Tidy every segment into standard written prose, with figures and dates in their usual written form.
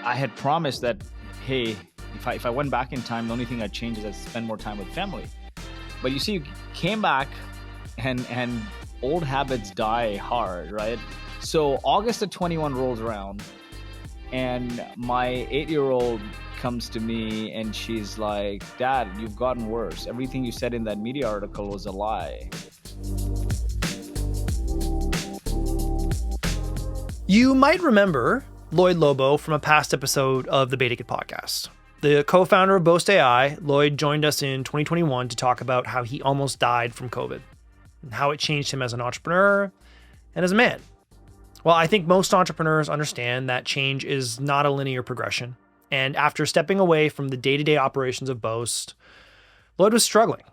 I had promised that, hey, if I went back in time, the only thing I'd change is I'd spend more time with family. But you see, you came back and old habits die hard, right? So August of 21 rolls around and my 8-year-old comes to me and she's like, Dad, you've gotten worse. Everything you said in that media article was a lie. You might remember Lloyed Lobo from a past episode of the BetaKit Podcast. The co-founder of Boast AI, Lloyd, joined us in 2021 to talk about how he almost died from COVID and how it changed him as an entrepreneur and as a man. Well, I think most entrepreneurs understand that change is not a linear progression. And after stepping away from the day-to-day operations of Boast, Lloyd was struggling.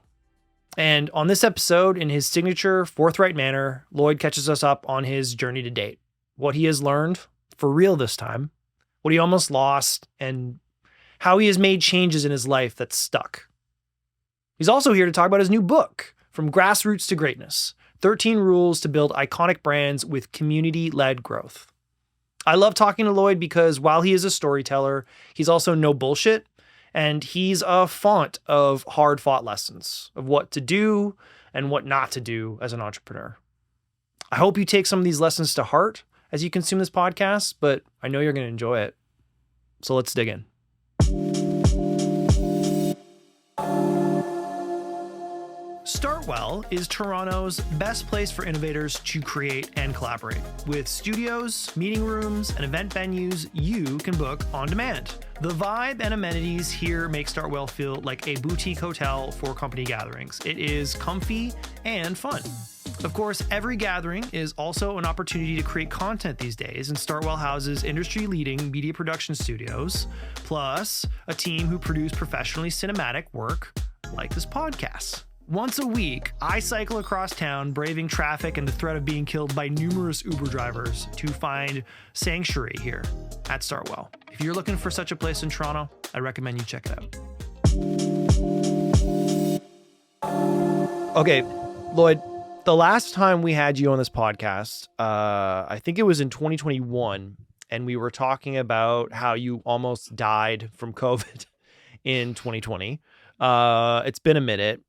And on this episode, in his signature forthright manner, Lloyd catches us up on his journey to date, what he has learned, for real this time, what he almost lost, and how he has made changes in his life that stuck. He's also here to talk about his new book, From Grassroots to Greatness, 13 Rules to Build Iconic Brands with Community-Led Growth. I love talking to Lloyd because while he is a storyteller, he's also no bullshit, and he's a font of hard-fought lessons of what to do and what not to do as an entrepreneur. I hope you take some of these lessons to heart as you consume this podcast, but I know you're going to enjoy it. So let's dig in. Startwell is Toronto's best place for innovators to create and collaborate. With studios, meeting rooms, and event venues you can book on demand. The vibe and amenities here make Startwell feel like a boutique hotel for company gatherings. It is comfy and fun. Of course, every gathering is also an opportunity to create content these days, and Startwell houses industry-leading media production studios, plus a team who produce professionally cinematic work like this podcast. Once a week, I cycle across town, braving traffic and the threat of being killed by numerous Uber drivers to find sanctuary here at Startwell. If you're looking for such a place in Toronto, I recommend you check it out. Okay, Lloyd. The last time we had you on this podcast, I think it was in 2021, and we were talking about how you almost died from COVID in 2020. It's been a minute.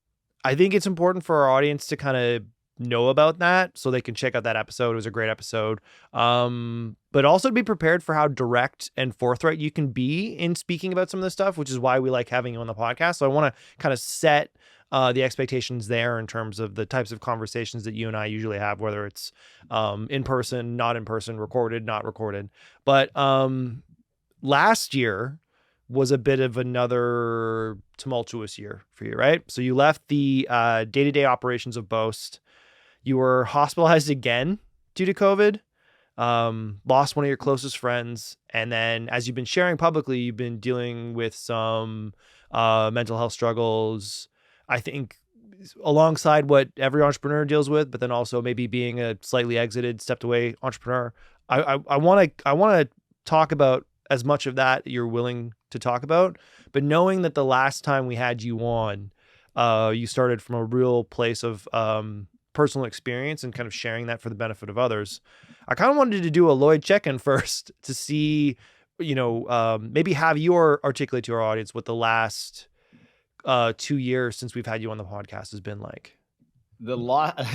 I think it's important for our audience to kind of know about that so they can check out that episode. It was a great episode. But also to be prepared for how direct and forthright you can be in speaking about some of this stuff, which is why we like having you on the podcast. So I want to kind of set the expectations there in terms of the types of conversations that you and I usually have, whether it's in person, not in person, recorded, not recorded. But last year was a bit of another tumultuous year for you, right? So you left the day-to-day operations of Boast. You were hospitalized again due to COVID, lost one of your closest friends. And then as you've been sharing publicly, you've been dealing with some mental health struggles, I think, alongside what every entrepreneur deals with, but then also maybe being a slightly exited, stepped away entrepreneur. I want to talk about as much of that you're willing to talk about, but knowing that the last time we had you on, you started from a real place of personal experience and kind of sharing that for the benefit of others. I kind of wanted to do a Lloyd check-in first to see, maybe have you articulate to our audience what the last 2 years since we've had you on the podcast has been like.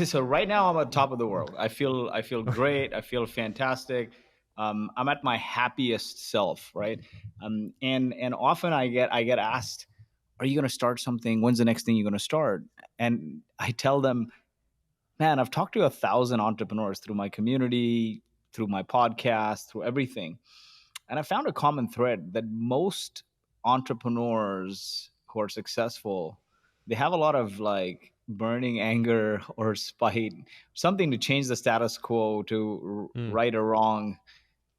So right now I'm at top of the world. I feel great. I feel fantastic. I'm at my happiest self, right? And often I get asked, are you going to start something? When's the next thing you're going to start? And I tell them, man, I've talked to 1,000 entrepreneurs through my community, through my podcast, through everything. And I found a common thread that most entrepreneurs who are successful, they have a lot of like burning anger or spite, something to change the status quo, to right or wrong,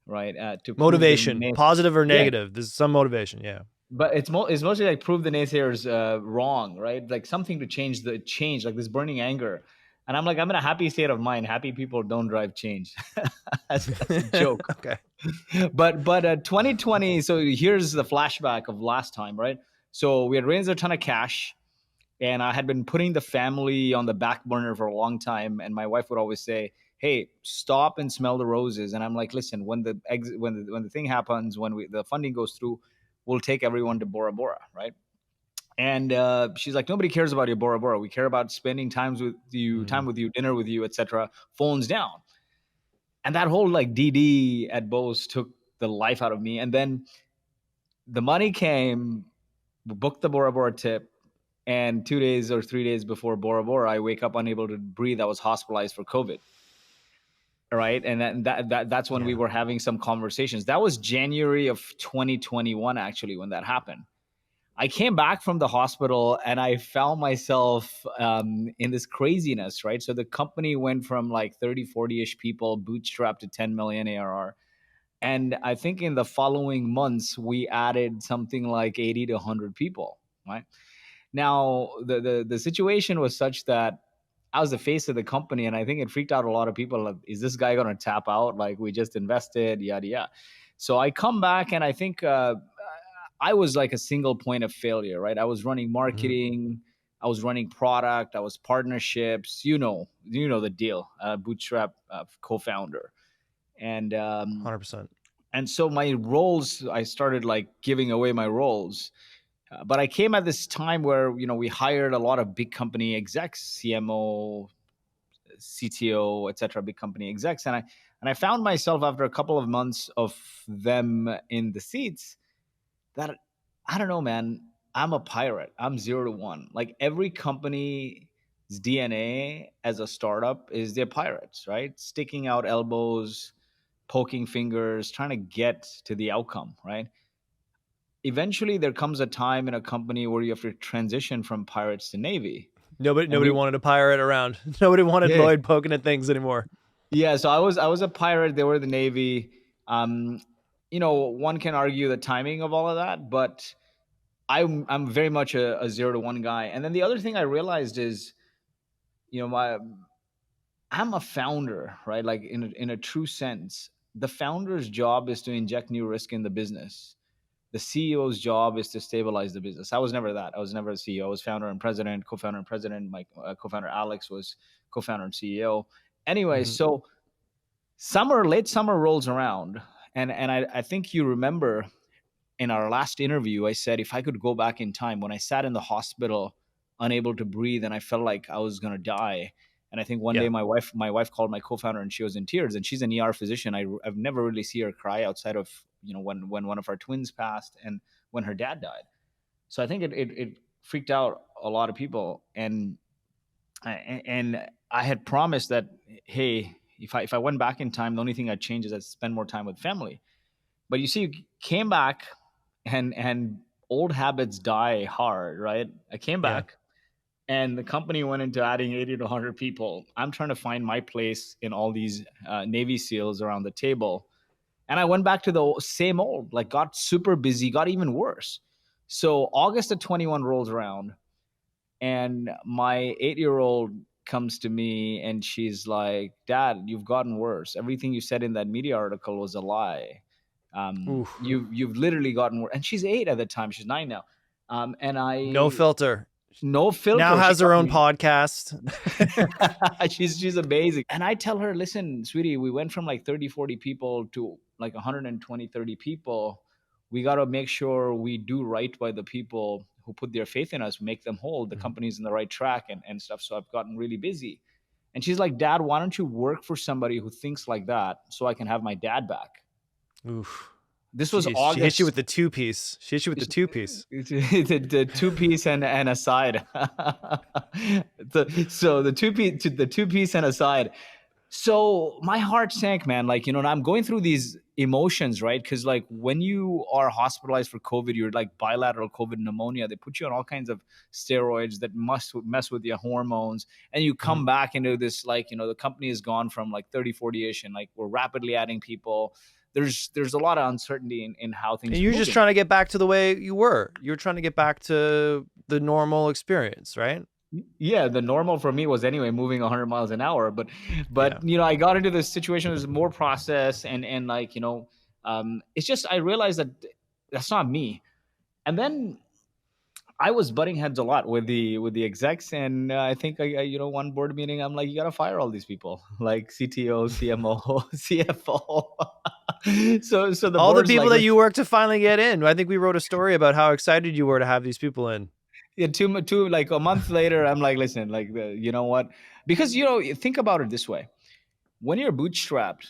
right? To motivation, positive or negative. Yeah. There's some motivation, yeah. But it's mostly like prove the naysayers wrong, right? Like something to change, like this burning anger. And I'm in a happy state of mind. Happy people don't drive change. that's a joke. Okay. But 2020, so here's the flashback of last time, right? So we had raised a ton of cash, and I had been putting the family on the back burner for a long time. And my wife would always say, hey, stop and smell the roses. And I'm like, listen, when the thing happens, when the funding goes through, we'll take everyone to Bora Bora, right? And she's like, nobody cares about your Bora Bora. We care about spending time with you, dinner with you, etc. Phones down. And that whole like DD at Bose took the life out of me. And then the money came, booked the Bora Bora tip, and 2 days or 3 days before Bora Bora, I wake up unable to breathe. I was hospitalized for COVID. Right. And that's when we were having some conversations. That was January of 2021, actually, when that happened. I came back from the hospital and I found myself in this craziness, right? So the company went from like 30, 40-ish people, bootstrapped to 10 million ARR. And I think in the following months, we added something like 80 to 100 people, right? Now, the situation was such that I was the face of the company, and I think it freaked out a lot of people. Like, is this guy going to tap out? Like, we just invested, yada, yada. So I come back, and I think I was like a single point of failure, right? I was running marketing, I was running product, I was partnerships. You know the deal. Bootstrap co-founder, and 100%. and so my roles, I started like giving away my roles. But I came at this time where we hired a lot of big company execs, CMO, CTO, etc., big company execs, and I found myself after a couple of months of them in the seats that I don't know, man. I'm a pirate. I'm 0 to 1. Like every company's DNA as a startup is they're pirates, right? Sticking out elbows, poking fingers, trying to get to the outcome, right? Eventually there comes a time in a company where you have to transition from pirates to Navy. Nobody wanted a pirate around. Nobody wanted Yeah. Lloyd poking at things anymore. Yeah, so I was a pirate. They were the Navy. One can argue the timing of all of that, but I'm very much a 0 to 1 guy. And then the other thing I realized is, I'm a founder, right? Like in a true sense, the founder's job is to inject new risk in the business. The CEO's job is to stabilize the business. I was never that. I was never a CEO. I was founder and president, co-founder and president. My co-founder Alex was co-founder and CEO. Anyway, so late summer rolls around, and I think you remember in our last interview, I said if I could go back in time when I sat in the hospital, unable to breathe, and I felt like I was gonna die. And I think one day my wife called my co-founder and she was in tears. And she's an ER physician. I've never really seen her cry outside of when one of our twins passed and when her dad died. So I think it freaked out a lot of people. And I had promised that, hey, if I went back in time, the only thing I'd change is I'd spend more time with family. But you see, came back and old habits die hard, right? I came back and the company went into adding 80 to 100 people. I'm trying to find my place in all these Navy SEALs around the table. And I went back to the same old, like got super busy, got even worse. So August of 21 rolls around and my 8-year-old comes to me and she's like, Dad, you've gotten worse. Everything you said in that media article was a lie. You've literally gotten worse. And she's 8 at the time. She's 9 now. And no filter. Now has her own podcast. she's amazing. And I tell her, listen, sweetie, we went from like 30, 40 people to like 120, 30 people. We got to make sure we do right by the people who put their faith in us, make them whole. The company's in the right track and stuff. So I've gotten really busy. And she's like, Dad, why don't you work for somebody who thinks like that so I can have my dad back? Oof. This was August. She hit you with the two-piece. The two-piece and a side. So the two-piece and a side. So my heart sank, man. Like, and I'm going through these emotions, right? Because like when you are hospitalized for COVID, you're like bilateral COVID pneumonia. They put you on all kinds of steroids that must mess with your hormones. And you come back into this, like, the company has gone from like 30, 40-ish and like we're rapidly adding people. There's a lot of uncertainty in how things. And you're just trying to get back to the way you were. You're trying to get back to the normal experience, right? Yeah, the normal for me was anyway moving 100 miles an hour. But I got into this situation. There's more process and like it's just I realized that that's not me. And then I was butting heads a lot with the execs, and I think one board meeting, I'm like, you gotta fire all these people, like CTO, CMO, CFO. So the All the board's people like, that you worked to finally get in. I think we wrote a story about how excited you were to have these people in. yeah, two like a month later, I'm like, listen, like you know what? Because think about it this way: when you're bootstrapped,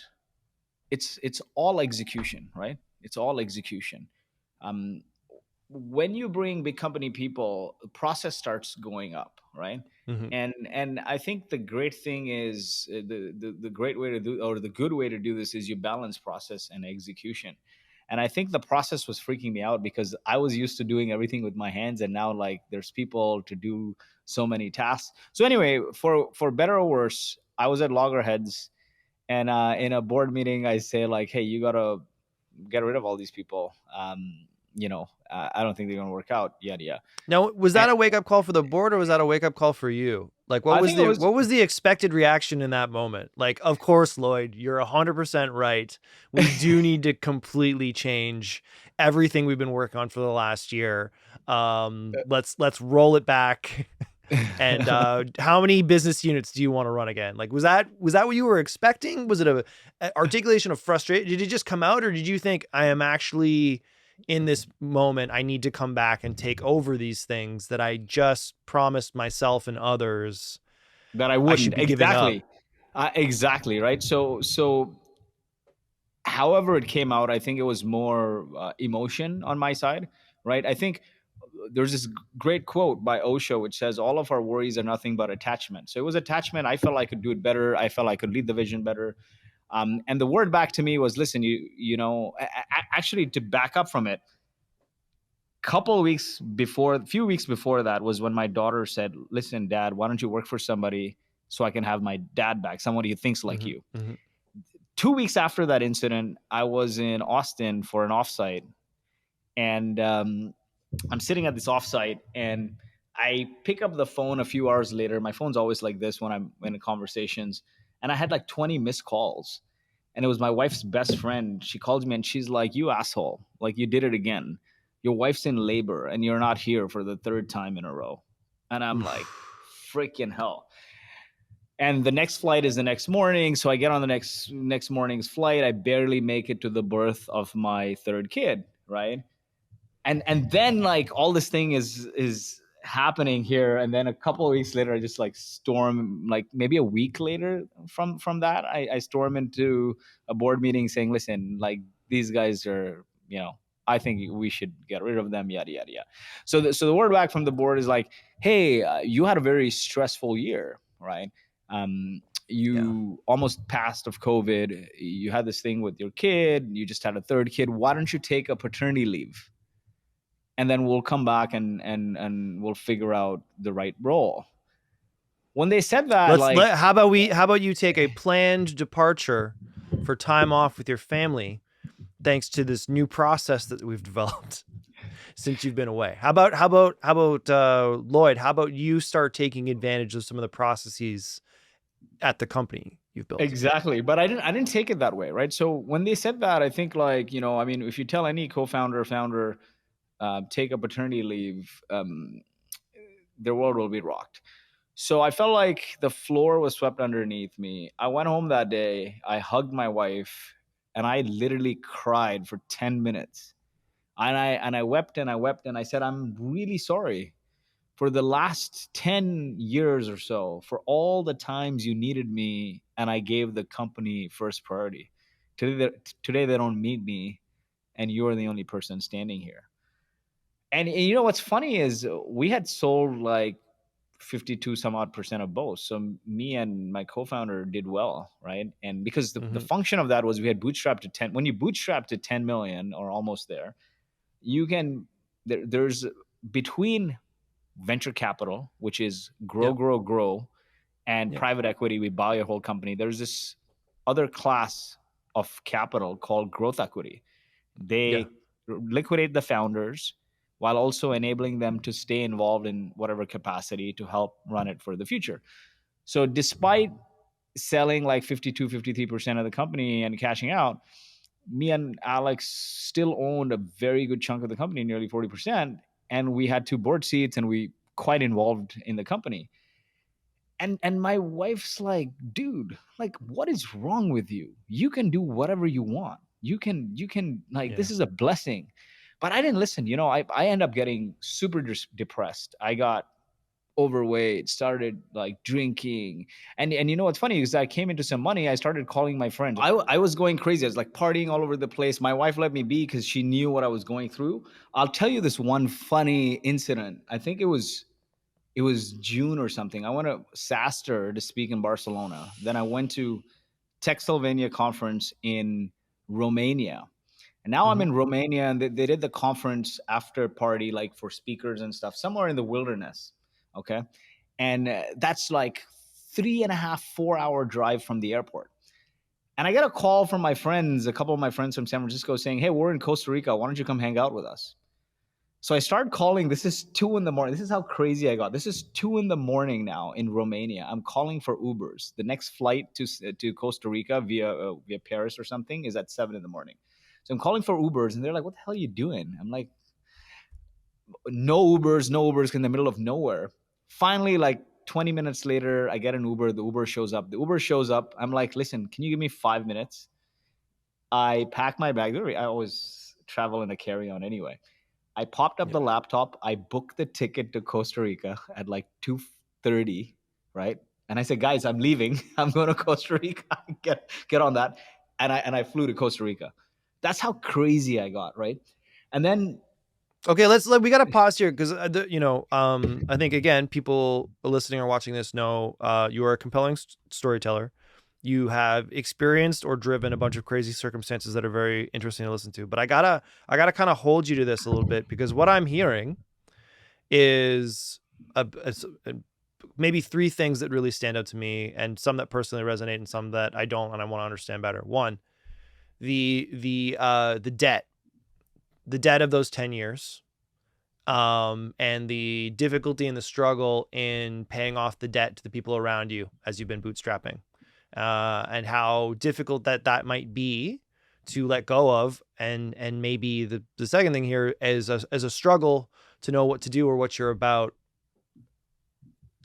it's all execution, right? It's all execution. Um, when you bring big company people, the process starts going up, right? Mm-hmm. And I think the great thing is the great way to do, or the good way to do this, is you balance process and execution. And I think the process was freaking me out because I was used to doing everything with my hands, and now like there's people to do so many tasks. So anyway, for better or worse, I was at loggerheads, and in a board meeting I say like, hey, you gotta get rid of all these people. I don't think they're going to work out yet. Yeah. Now, was And that a wake up call for the board, or was that a wake up call for you? Like, I think it was, what was the expected reaction in that moment? Like, of course, Lloyd, you're 100% right. We do need to completely change everything we've been working on for the last year. Let's roll it back. And how many business units do you want to run again? Like, was that what you were expecting? Was it a articulation of frustration? Did it just come out, or did you think, I am actually in this moment, I need to come back and take over these things that I just promised myself and others that I I wouldn't. should be giving up? Exactly. Right. So however it came out, I think it was more emotion on my side. Right. I think there's this great quote by Osho which says all of our worries are nothing but attachment. So it was attachment. I felt I could do it better. I felt I could lead the vision better. And the word back to me was, listen, actually, to back up from it, a few weeks before that was when my daughter said, listen, dad, why don't you work for somebody so I can have my dad back, somebody who thinks like you. Mm-hmm. 2 weeks after that incident, I was in Austin for an offsite, and I'm sitting at this offsite, and I pick up the phone a few hours later. My phone's always like this when I'm in conversations, and I had like 20 missed calls, and it was my wife's best friend. She calls me and she's like, you asshole, like you did it again. Your wife's in labor and you're not here for the third time in a row. And I'm like, freaking hell. And the next flight is the next morning, so I get on the next morning's flight. I barely make it to the birth of my third kid, right? And then like all this thing is happening here, and then a couple of weeks later I just like storm, like maybe a week later from that, I storm into a board meeting saying, listen, like these guys are, I think we should get rid of them, yada yada yada. So the word back from the board is like, hey, you had a very stressful year, right? You almost passed of COVID, you had this thing with your kid, you just had a third kid, why don't you take a paternity leave, and then we'll come back and we'll figure out the right role. When they said that, How about you take a planned departure for time off with your family, thanks to this new process that we've developed since you've been away. How about Lloyd? How about you start taking advantage of some of the processes at the company you've built? Exactly. But I didn't take it that way, right? So when they said that, I think like, I mean, if you tell any co-founder or founder, take a paternity leave, their world will be rocked. So I felt like the floor was swept underneath me. I went home that day, I hugged my wife, and I literally cried for 10 minutes. And I wept and I wept and I said, I'm really sorry for the last 10 years or so, for all the times you needed me and I gave the company first priority. Today they don't need me, and you're the only person standing here. And what's funny is we had sold like 52 some odd percent of both. So me and my co-founder did well, right? And because the function of that was we had bootstrapped to 10. When you bootstrap to 10 million or almost there, you can, there's between venture capital, which is grow, and private equity, we buy a whole company. There's this other class of capital called growth equity. They liquidate the founders while also enabling them to stay involved in whatever capacity to help run it for the future. So despite selling like 52, 53% of the company and cashing out, me and Alex still owned a very good chunk of the company, nearly 40%. and we had 2 board seats, and we quite involved in the company. And my wife's like, dude, like, what is wrong with you? You can do whatever you want. You can like, Yeah. this is a blessing. But I didn't listen. I end up getting super depressed. I got overweight, started like drinking. And you know what's funny is I came into some money. I started calling my friends. I was going crazy. I was like partying all over the place. My wife let me be because she knew what I was going through. I'll tell you this one funny incident. I think it was June or something. I went to SASTR to speak in Barcelona. Then I went to Textilvania conference in Romania. And now I'm in Romania, and they did the conference after party, like for speakers and stuff, somewhere in the wilderness. Okay. And that's like 3.5, 4 hour drive from the airport. And I get a call from my friends, a couple of my friends from San Francisco saying, hey, we're in Costa Rica. Why don't you come hang out with us? So I started calling. This is 2 in the morning. This is how crazy I got. This is 2 in the morning now in Romania. I'm calling for Ubers. The next flight to Costa Rica via Paris or something is at 7 in the morning. So I'm calling for Ubers, and they're like, "What the hell are you doing?" I'm like, no Ubers in the middle of nowhere. Finally, like 20 minutes later, I get an Uber. The Uber shows up. I'm like, listen, can you give me 5 minutes? I pack my bag. I always travel in a carry-on anyway. I popped up the laptop. I booked the ticket to Costa Rica at like 2:30, right? And I said, guys, I'm leaving. I'm going to Costa Rica. Get on that. And I flew to Costa Rica. That's how crazy I got, right? And then Okay, we got to pause here because I think again, people listening or watching this know you are a compelling storyteller. You have experienced or driven a bunch of crazy circumstances that are very interesting to listen to. But I gotta kind of hold you to this a little bit, because what I'm hearing is maybe 3 things that really stand out to me, and some that personally resonate, and some that I don't, and I want to understand better. One, the debt of those 10 years, and the difficulty and the struggle in paying off the debt to the people around you as you've been bootstrapping, and how difficult that might be to let go of. And maybe the second thing here is as a struggle to know what to do or what you're about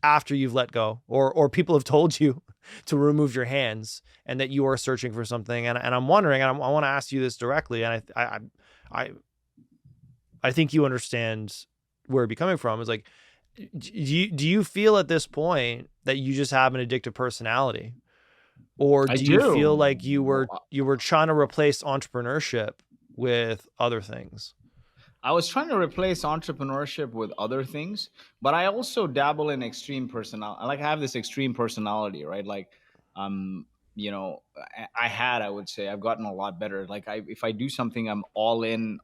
after you've let go, or people have told you to remove your hands, and that you are searching for something. And I'm wondering, and I want to ask you this directly, and I think you understand where it'd be coming from. Is like, do you feel at this point that you just have an addictive personality, or I do you feel do. like you were trying to replace entrepreneurship with other things? I was trying to replace entrepreneurship with other things, but I also dabble in extreme personality. Like, I have this extreme personality, right? Like, um, I would say I've gotten a lot better. Like, if I do something, I'm all in,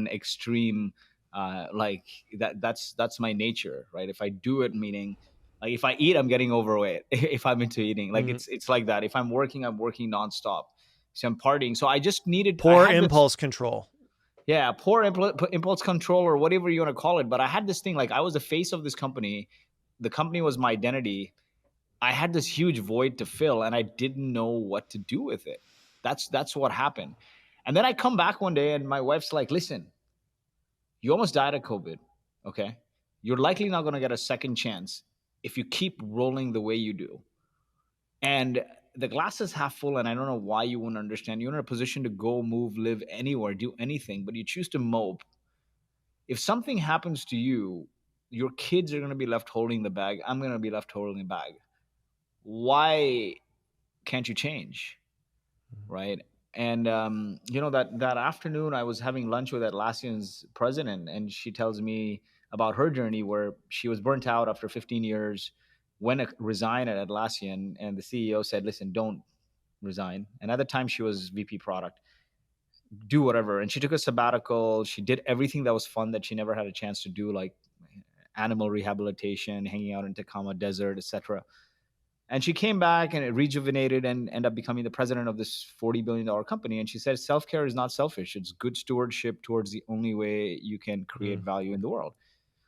extreme. Like that's my nature, right? If I do it, meaning like if I eat, I'm getting overweight. If I'm into eating, like it's like that. If I'm working nonstop. So I'm partying. So I Poor had this. impulse control. Yeah, poor impulse control, or whatever you want to call it. But I had this thing, like, I was the face of this company. The company was my identity. I had this huge void to fill, and I didn't know what to do with it. That's what happened. And then I come back one day, and my wife's like, listen, you almost died of COVID. Okay. You're likely not going to get a second chance if you keep rolling the way you do. And the glass is half full, and I don't know why you wouldn't understand. You're in a position to go, move, live anywhere, do anything, but you choose to mope. If something happens to you, your kids are going to be left holding the bag. I'm going to be left holding the bag. Why can't you change? Right. And that afternoon, I was having lunch with Atlassian's president, and she tells me about her journey where she was burnt out after 15 years, resigned at Atlassian, and the CEO said, listen, don't resign. And at the time, she was VP product. Do whatever. And she took a sabbatical. She did everything that was fun that she never had a chance to do, like animal rehabilitation, hanging out in Tacoma Desert, etc. And she came back and it rejuvenated, and ended up becoming the president of this $40 billion company. And she said, self-care is not selfish. It's good stewardship towards the only way you can create value in the world.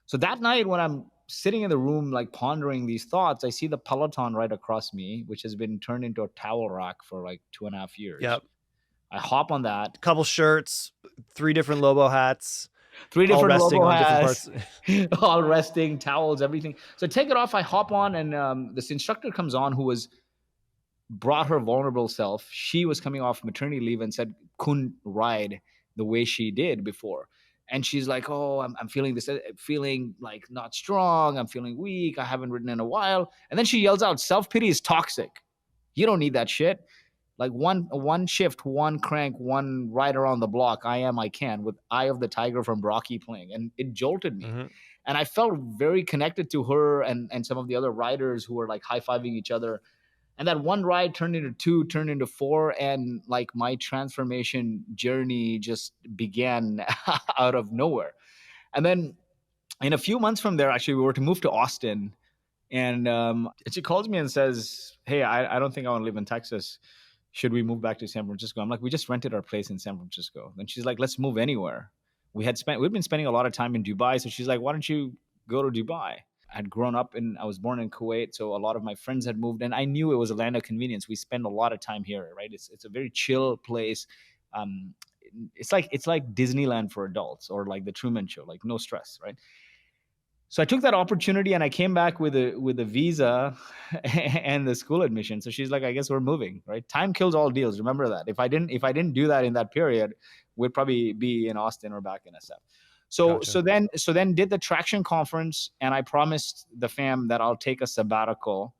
So that night, when I'm sitting in the room, like pondering these thoughts, I see the Peloton right across me, which has been turned into a towel rack for like 2.5 years. Yep. I hop on that. Couple shirts, 3 different Lobo hats. Three All different resting Lobo on different hats, parts. all resting, towels, everything. So I take it off, I hop on, and this instructor comes on who was brought her vulnerable self. She was coming off maternity leave and said couldn't ride the way she did before. And she's like, "Oh, I'm feeling this, feeling like not strong. I'm feeling weak. I haven't ridden in a while." And then she yells out, "Self pity is toxic. You don't need that shit. Like one shift, one crank, one ride around the block. I can with Eye of the Tiger from Brocky playing." And it jolted me. Mm-hmm. And I felt very connected to her and some of the other riders who were like high-fiving each other. And that one ride turned into two, turned into four, and like my transformation journey just began out of nowhere. And then in a few months from there, actually, we were to move to Austin, and she calls me and says, "Hey, I don't think I want to live in Texas. Should we move back to San Francisco?" I'm like, "We just rented our place in San Francisco." Then she's like, "Let's move anywhere." We'd been spending a lot of time in Dubai, so she's like, "Why don't you go to Dubai?" I was born in Kuwait, so a lot of my friends had moved, and I knew it was a land of convenience. We spend a lot of time here, right? It's a very chill place. Um, it's like Disneyland for adults, or like the Truman Show, like no stress, right? So I took that opportunity and I came back with a visa and the school admission. So she's like, "I guess we're moving, right? Time kills all deals. Remember that. If I didn't do that in that period, we'd probably be in Austin or back in SF." So Gotcha. so then did the traction conference, and I promised the fam that I'll take a sabbatical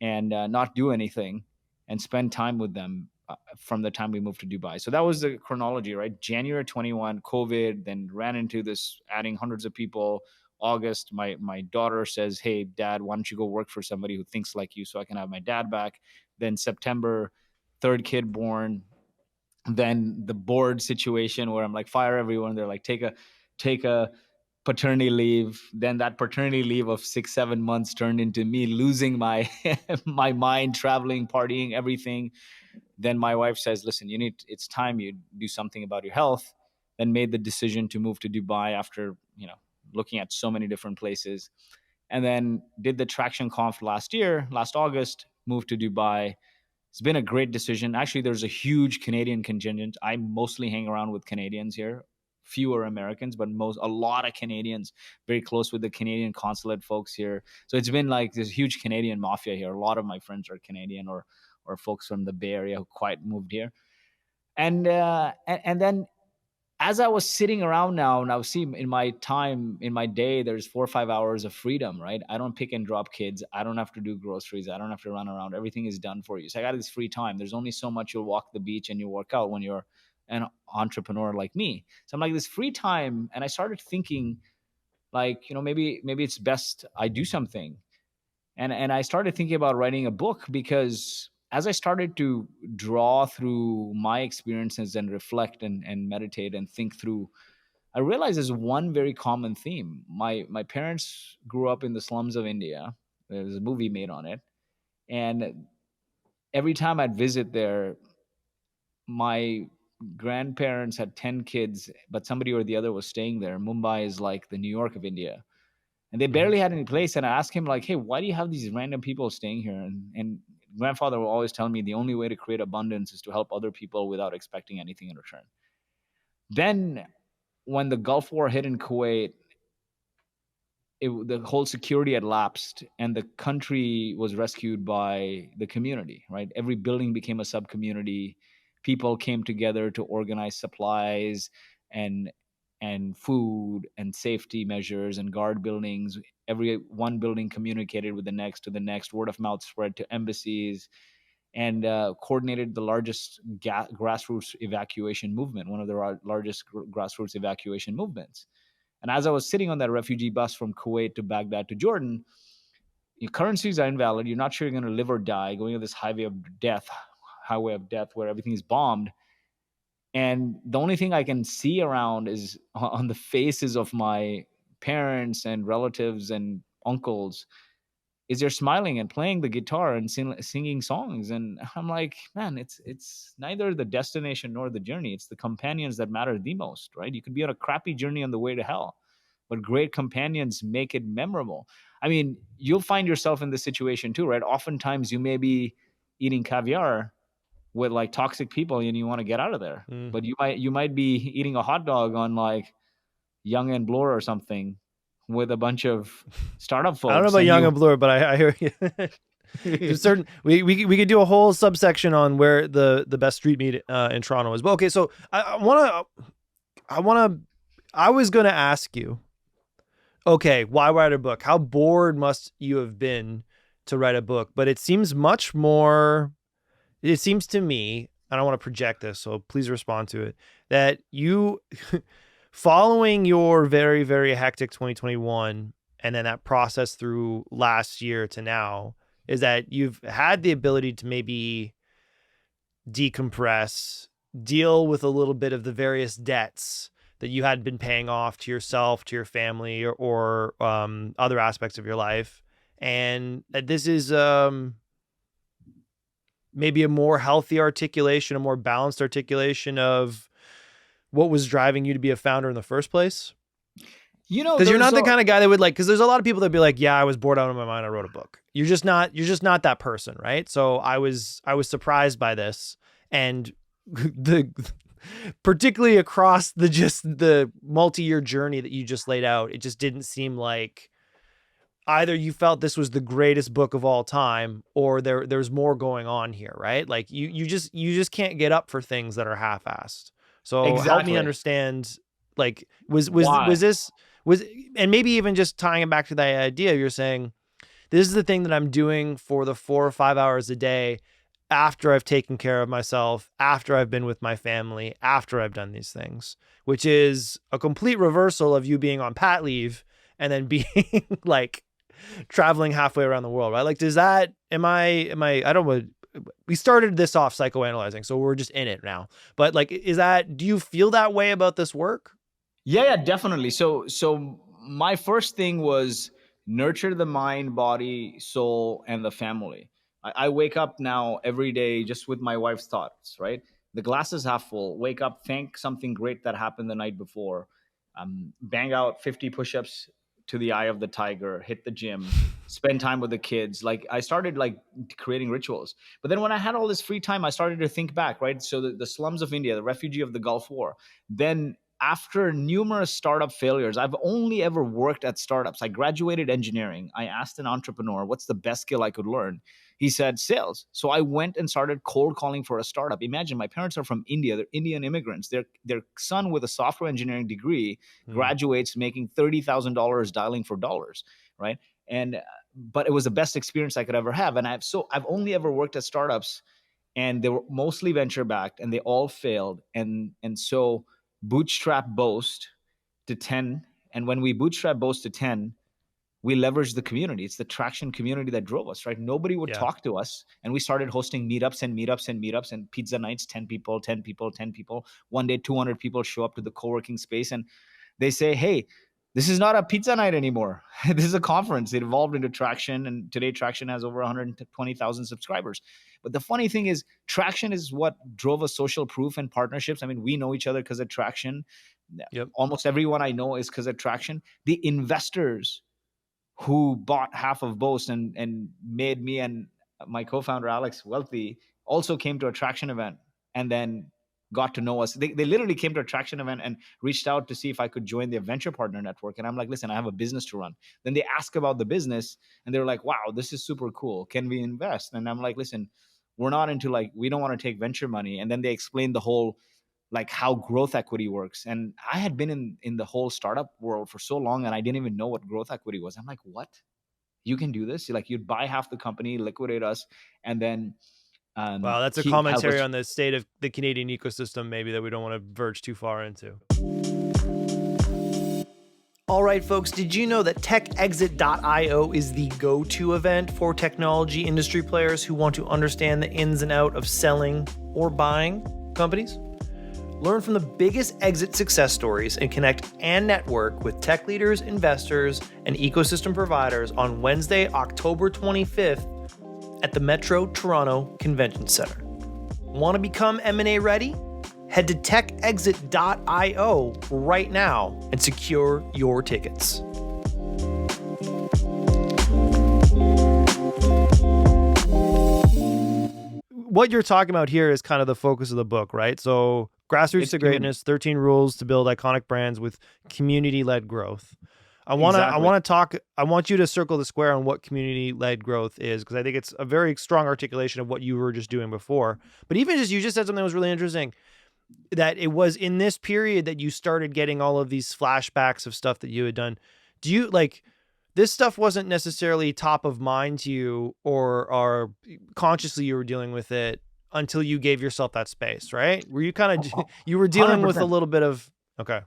and not do anything and spend time with them from the time we moved to Dubai. So that was the chronology, right? January 21, COVID, then ran into this adding hundreds of people. August, my daughter says, "Hey, Dad, why don't you go work for somebody who thinks like you so I can have my dad back?" Then September, third kid born. Then the board situation where I'm like, "Fire everyone." They're like, take a paternity leave. Then that paternity leave of 6 7 months turned into me losing my my mind, traveling, partying, everything. Then my wife says, "Listen, it's time you do something about your health." Then made the decision to move to Dubai after looking at so many different places. And then did the traction conf last August, moved to Dubai. It's been a great decision. Actually, there's a huge Canadian contingent. I mostly hang around with Canadians here, fewer Americans, but a lot of Canadians, very close with the Canadian consulate folks here. So it's been like this huge Canadian mafia here. A lot of my friends are Canadian or folks from the Bay Area who quite moved here. And then as I was sitting around now, see, in my time, in my day, there's 4 or 5 hours of freedom, right? I don't pick and drop kids. I don't have to do groceries. I don't have to run around. Everything is done for you. So I got this free time. There's only so much you'll walk the beach and you work out when you're an entrepreneur like me. So I'm like, this free time. And I started thinking, like, maybe it's best I do something. And I started thinking about writing a book, because as I started to draw through my experiences and reflect and meditate and think through, I realized there's one very common theme. My parents grew up in the slums of India. There's a movie made on it. And every time I'd visit there, my grandparents had 10 kids, but somebody or the other was staying there. Mumbai is like the New York of India, and they Mm-hmm. barely had any place. And I asked him, like, "Hey, why do you have these random people staying here?" And grandfather will always tell me the only way to create abundance is to help other people without expecting anything in return. Then when the Gulf War hit in Kuwait, the whole security had lapsed and the country was rescued by the community, right? Every building became a sub community. People came together to organize supplies and food and safety measures and guard buildings. Every one building communicated with the next, to the next. Word of mouth spread to embassies, and coordinated the largest grassroots evacuation movement, one of the largest grassroots evacuation movements. And as I was sitting on that refugee bus from Kuwait to Baghdad to Jordan, your currencies are invalid. You're not sure you're going to live or die, going on this highway of death where everything is bombed. And the only thing I can see around is on the faces of my parents and relatives and uncles is they're smiling and playing the guitar and singing songs. And I'm like, man, it's neither the destination nor the journey. It's the companions that matter the most, right? You could be on a crappy journey on the way to hell, but great companions make it memorable. I mean, you'll find yourself in this situation too, right? Oftentimes you may be eating caviar with like toxic people and you want to get out of there, Mm. but you might be eating a hot dog on like Young and Bloor or something with a bunch of startup I don't know folks, about and Young you and Blur, but I hear you. There's certain we could do a whole subsection on where the best street meet in Toronto is. But okay, so I was gonna ask you, okay, why write a book? How bored must you have been to write a book? But it seems much more. It seems to me, I don't want to project this, so please respond to it, that you, following your very, very hectic 2021 and then that process through last year to now, is that you've had the ability to maybe decompress, deal with a little bit of the various debts that you had been paying off to yourself, to your family, or other aspects of your life. And that this is maybe a more healthy articulation, a more balanced articulation of what was driving you to be a founder in the first place. Because you're not the kind of guy that would like, because there's a lot of people that be like, yeah, I was bored out of my mind, I wrote a book. You're just not that person, right? So I was surprised by this, and particularly across the multi-year journey that you just laid out, it just didn't seem like either you felt this was the greatest book of all time, or there's more going on here, right? Like you just can't get up for things that are half-assed. So help me understand, like, was this, and maybe even just tying it back to the idea you're saying, this is the thing that I'm doing for the 4 or 5 hours a day after I've taken care of myself, after I've been with my family, after I've done these things, which is a complete reversal of you being on pat leave and then being like traveling halfway around the world, right? Like, does that, I don't know, we started this off psychoanalyzing, so we're just in it now. But like, do you feel that way about this work? Yeah, definitely. So my first thing was nurture the mind, body, soul, and the family. I wake up now every day just with my wife's thoughts, right? The glass is half full. Wake up, thank something great that happened the night before. Bang out 50 push-ups to the eye of the tiger, hit the gym, spend time with the kids. Like, I started like creating rituals. But then when I had all this free time, I started to think back, right? So the slums of India, the refugee of the Gulf War, then after numerous startup failures, I've only ever worked at startups. I graduated engineering. I asked an entrepreneur, what's the best skill I could learn? He said sales. So I went and started cold calling for a startup. Imagine, my parents are from India. They're Indian immigrants. Their son with a software engineering degree graduates making $30,000 dialing for dollars, right? But it was the best experience I could ever have. And I've only ever worked at startups, and they were mostly venture backed, and they all failed. And so bootstrap Boast to 10. And when we bootstrap Boast to 10, we leveraged the community. It's the traction community that drove us, right? Nobody would talk to us. And we started hosting meetups and pizza nights, 10 people. One day, 200 people show up to the co-working space, and they say, hey, this is not a pizza night anymore. This is a conference. It evolved into Traction, and today Traction has over 120,000 subscribers. But the funny thing is, Traction is what drove us social proof and partnerships. I mean, we know each other because of Traction. Yep. Almost everyone I know is because of Traction. The investors who bought half of Boast and made me and my co-founder Alex wealthy also came to a Traction event and then got to know us. They literally came to a Traction event and reached out to see if I could join their venture partner network. And I'm like, listen, I have a business to run. Then they ask about the business, and they're like, wow, this is super cool. Can we invest? And I'm like, listen, we're not into, like, we don't want to take venture money. And then they explained the whole, like, how growth equity works. And I had been in the whole startup world for so long, and I didn't even know what growth equity was. I'm like, what? You can do this? Like, you'd buy half the company, liquidate us, and then wow, that's a commentary on the state of the Canadian ecosystem, maybe, that we don't want to verge too far into. All right, folks, did you know that techexit.io is the go-to event for technology industry players who want to understand the ins and outs of selling or buying companies? Learn from the biggest exit success stories and connect and network with tech leaders, investors, and ecosystem providers on Wednesday, October 25th at the Metro Toronto Convention Center. Want to become M&A ready? Head to techexit.io right now and secure your tickets. What you're talking about here is kind of the focus of the book, right? So Grassroots It's to community. Greatness, 13 Rules to Build Iconic Brands with Community-Led Growth. I Exactly. want you to circle the square on what community-led growth is, because I think it's a very strong articulation of what you were just doing before. But even just, you just said something that was really interesting, that it was in this period that you started getting all of these flashbacks of stuff that you had done. Do you like, this stuff wasn't necessarily top of mind to you, or consciously you were dealing with it until you gave yourself that space, right? Were you kind of, you were dealing with a 100%. little bit of, okay.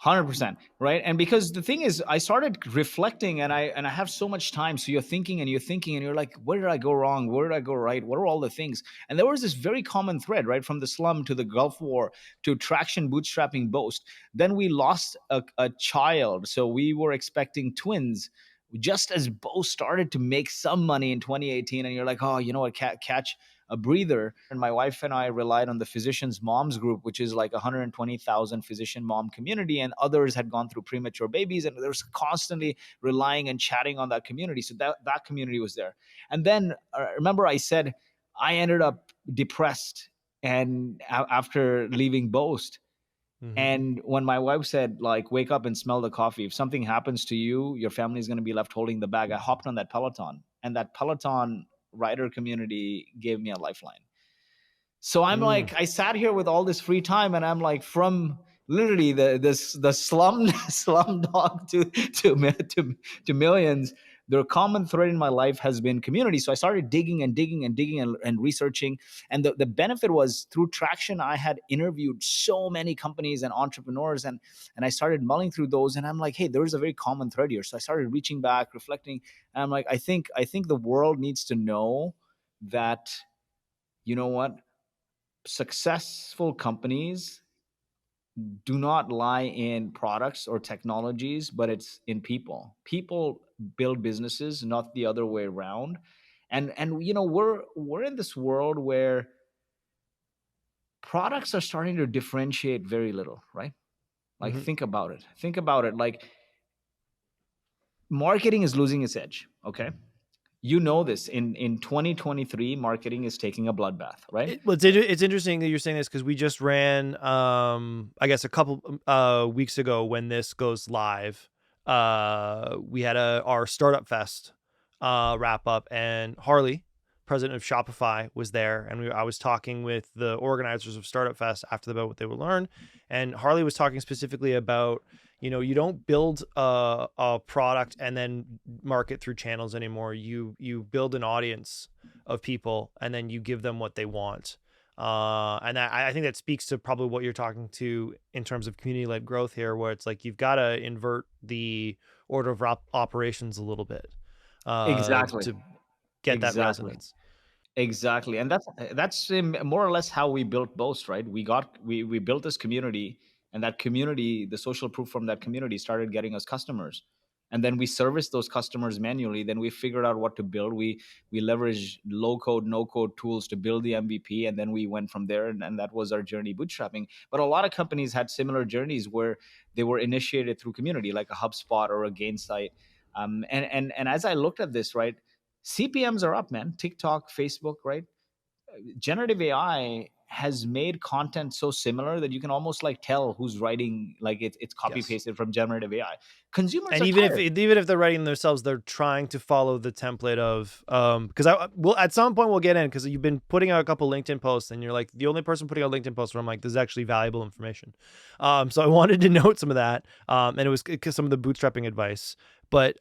100%, right? And because the thing is, I started reflecting, and I have so much time. So you're thinking and you're thinking and you're like, where did I go wrong? Where did I go right? What are all the things? And there was this very common thread, right? From the slum to the Gulf War to traction bootstrapping Boast. Then we lost a child. So we were expecting twins just as Boast started to make some money in 2018. And you're like, oh, you know what? Catch a breather. And my wife and I relied on the Physicians Moms Group, which is like 120,000 physician mom community, and others had gone through premature babies, and there's constantly relying and chatting on that community. So that community was there. And then remember I said I ended up depressed and after leaving Boast. Mm-hmm. And when my wife said, like, wake up and smell the coffee, if something happens to you, your family's going to be left holding the bag, I hopped on that Peloton, and that Peloton rider community gave me a lifeline. So I'm like, I sat here with all this free time, and I'm like, from literally the slum dog to millions. The common thread in my life has been community. So I started digging and researching. And the benefit was, through Traction, I had interviewed so many companies and entrepreneurs, and I started mulling through those. And I'm like, hey, there's a very common thread here. So I started reaching back, reflecting, and I'm like, I think the world needs to know that, you know what, successful companies do not lie in products or technologies, but it's in people. People build businesses, not the other way around. And you know, we're in this world where products are starting to differentiate very little, right? Like, think about it. Think about it. Like, marketing is losing its edge. Okay, you know this. In 2023, marketing is taking a bloodbath, right? It's interesting that you're saying this, because we just ran, I guess a couple weeks ago, when this goes live, we had our Startup Fest wrap up, and Harley, president of Shopify, was there, and I was talking with the organizers of Startup Fest about what they would learn, and Harley was talking specifically about, you know, you don't build a product and then market through channels anymore. You build an audience of people, and then you give them what they want. And I think that speaks to probably what you're talking to in terms of community-led growth here, where it's like, you've got to invert the order of operations a little bit Exactly. to get that resonance. Exactly. And that's more or less how we built Boast, right? We built this community, and that community, the social proof from that community, started getting us customers. And then we serviced those customers manually. Then we figured out what to build. We leveraged low code, no code tools to build the MVP, and then we went from there. And that was our journey, bootstrapping. But a lot of companies had similar journeys where they were initiated through community, like a HubSpot or a Gainsight. And as I looked at this, right, CPMs are up, man. TikTok, Facebook, right? Generative AI has made content so similar that you can almost like tell who's writing, like it's copy pasted from generative AI. Consumers and are even tired. if they're writing themselves, they're trying to follow the template of because I will, at some point we'll get in, because you've been putting out a couple LinkedIn posts, and you're like the only person putting out LinkedIn posts where I'm like, this is actually valuable information. So I wanted to note some of that, and it was some of the bootstrapping advice. But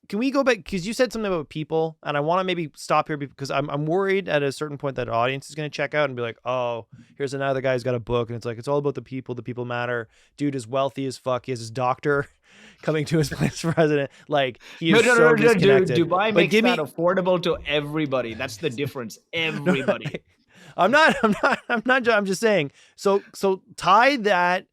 can we go back, because you said something about people, and I want to maybe stop here, because I'm worried at a certain point that audience is going to check out and be like, oh, here's another guy who's got a book, and it's like, it's all about the people matter. Dude is wealthy as fuck. He has his doctor coming to his place for president. Like, he is so disconnected. Dubai makes that affordable to everybody. That's the difference. Everybody. I'm just saying. So tie that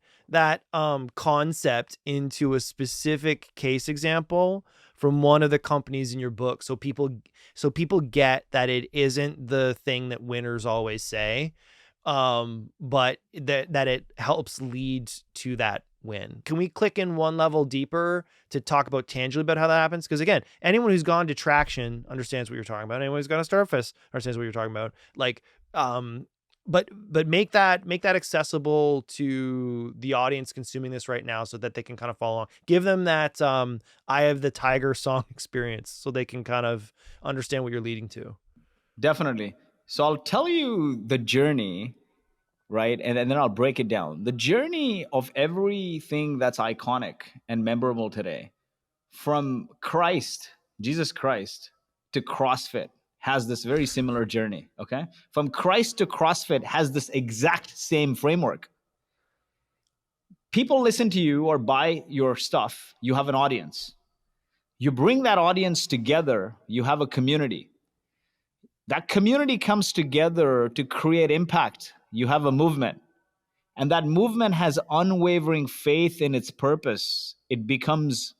concept into a specific case example from one of the companies in your book, so people get that it isn't the thing that winners always say, but that it helps lead to that win. Can we click in one level deeper to talk about tangibly about how that happens? Because again, anyone who's gone to Traction understands what you're talking about. Anyone who's gone to Startfest understands what you're talking about. Like, but make that accessible to the audience consuming this right now so that they can kind of follow along. Give them that Eye of the Tiger song experience so they can kind of understand what you're leading to. Definitely. So I'll tell you the journey, right? And then I'll break it down. The journey of everything that's iconic and memorable today, from Christ, Jesus Christ, to CrossFit, has this very similar journey. Okay. From Christ to CrossFit has this exact same framework. People listen to you or buy your stuff, you have an audience. You bring that audience together, you have a community. That community comes together to create impact. You have a movement. And that movement has unwavering faith in its purpose. It becomes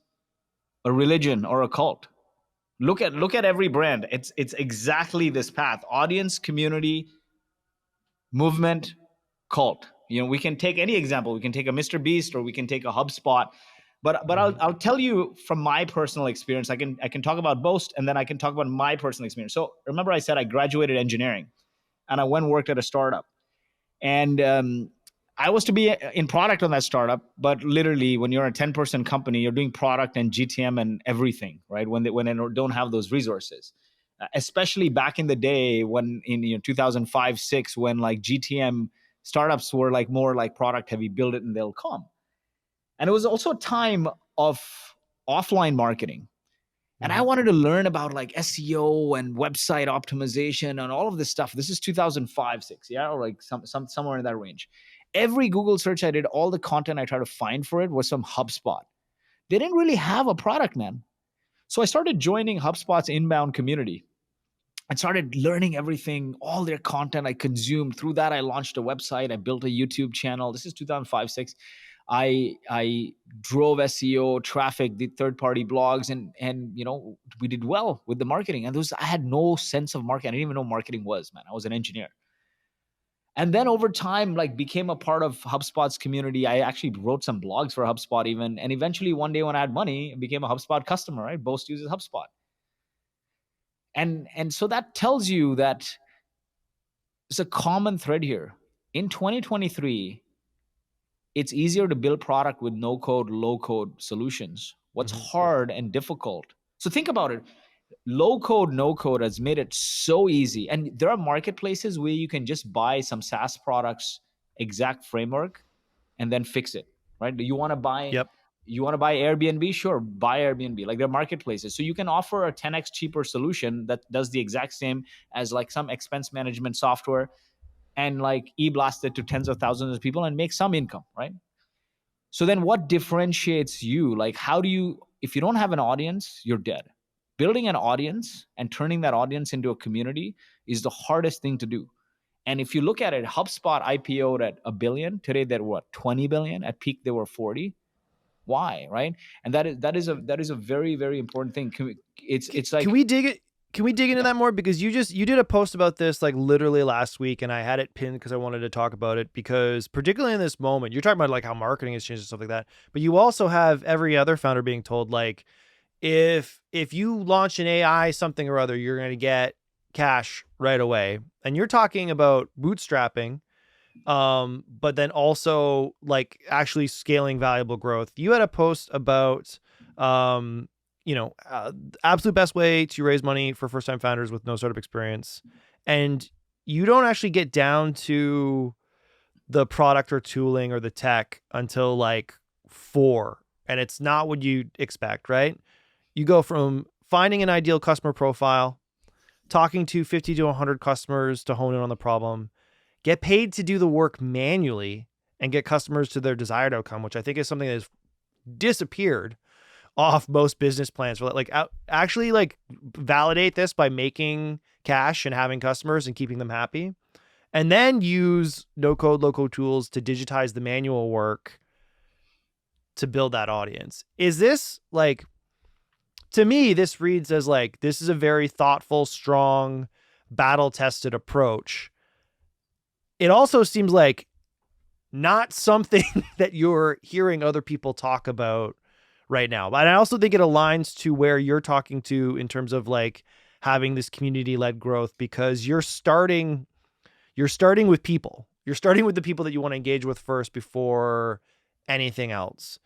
a religion or a cult. Look at every brand. It's exactly this path: audience, community, movement, cult. We can take any example. We can take a Mr. Beast, or we can take a HubSpot. But I'll tell you from my personal experience. I can talk about both, and then I can talk about my personal experience. So remember, I said I graduated engineering, and I went and worked at a startup, and I was to be in product on that startup. But literally, when you're a 10-person company, you're doing product and GTM and everything, right? When they don't have those resources, especially back in the day when in 2005, 6, when like GTM startups were like more like product heavy, build it and they'll come. And it was also a time of offline marketing. And I wanted to learn about like SEO and website optimization and all of this stuff. This is 2005, 6, yeah, or like somewhere in that range. Every Google search I did, all the content I tried to find for it was from HubSpot. They didn't really have a product, man. So I started joining HubSpot's inbound community. I started learning everything, all their content I consumed. Through that, I launched a website. I built a YouTube channel. This is 2005, 6. I drove SEO traffic, did third-party blogs, and we did well with the marketing. And I had no sense of marketing. I didn't even know marketing was, man. I was an engineer. And then over time, like, became a part of HubSpot's community. I actually wrote some blogs for HubSpot even. And eventually one day when I had money, I became a HubSpot customer, right? Boast uses HubSpot. And so that tells you that there's a common thread here. In 2023, it's easier to build product with no code, low code solutions. What's hard and difficult? So think about it. Low code, no code has made it so easy. And there are marketplaces where you can just buy some SaaS products, exact framework, and then fix it, right? You want to buy Airbnb? Sure, buy Airbnb. Like, there are marketplaces. So you can offer a 10x cheaper solution that does the exact same as like some expense management software, and like e-blast it to tens of thousands of people and make some income, right? So then what differentiates you? Like, if you don't have an audience, you're dead. Building an audience and turning that audience into a community is the hardest thing to do. And if you look at it, HubSpot IPO'd at $1 billion. Today they're what, 20 billion? At peak they were 40. Why, right? And that is a very, very important thing. It's like, Can we dig into that more? Because you did a post about this like literally last week, and I had it pinned because I wanted to talk about it, because particularly in this moment, you're talking about like how marketing has changed and stuff like that. But you also have every other founder being told, like, if you launch an AI something or other, you're going to get cash right away. And you're talking about bootstrapping, but then also like actually scaling valuable growth. You had a post about, absolute best way to raise money for first-time founders with no startup experience. And you don't actually get down to the product or tooling or the tech until like 4. And it's not what you'd expect, right? You go from finding an ideal customer profile, talking to 50 to 100 customers to hone in on the problem, get paid to do the work manually, and get customers to their desired outcome, which I think is something that has disappeared off most business plans. Like, actually like validate this by making cash and having customers and keeping them happy, and then use no code, low code tools to digitize the manual work to build that audience. Is this like, to me, this reads as like, this is a very thoughtful, strong, battle-tested approach. It also seems like not something that you're hearing other people talk about right now. But I also think it aligns to where you're talking to in terms of like having this community-led growth, because you're starting you're starting with people. You're starting with the people that you want to engage with first before anything else.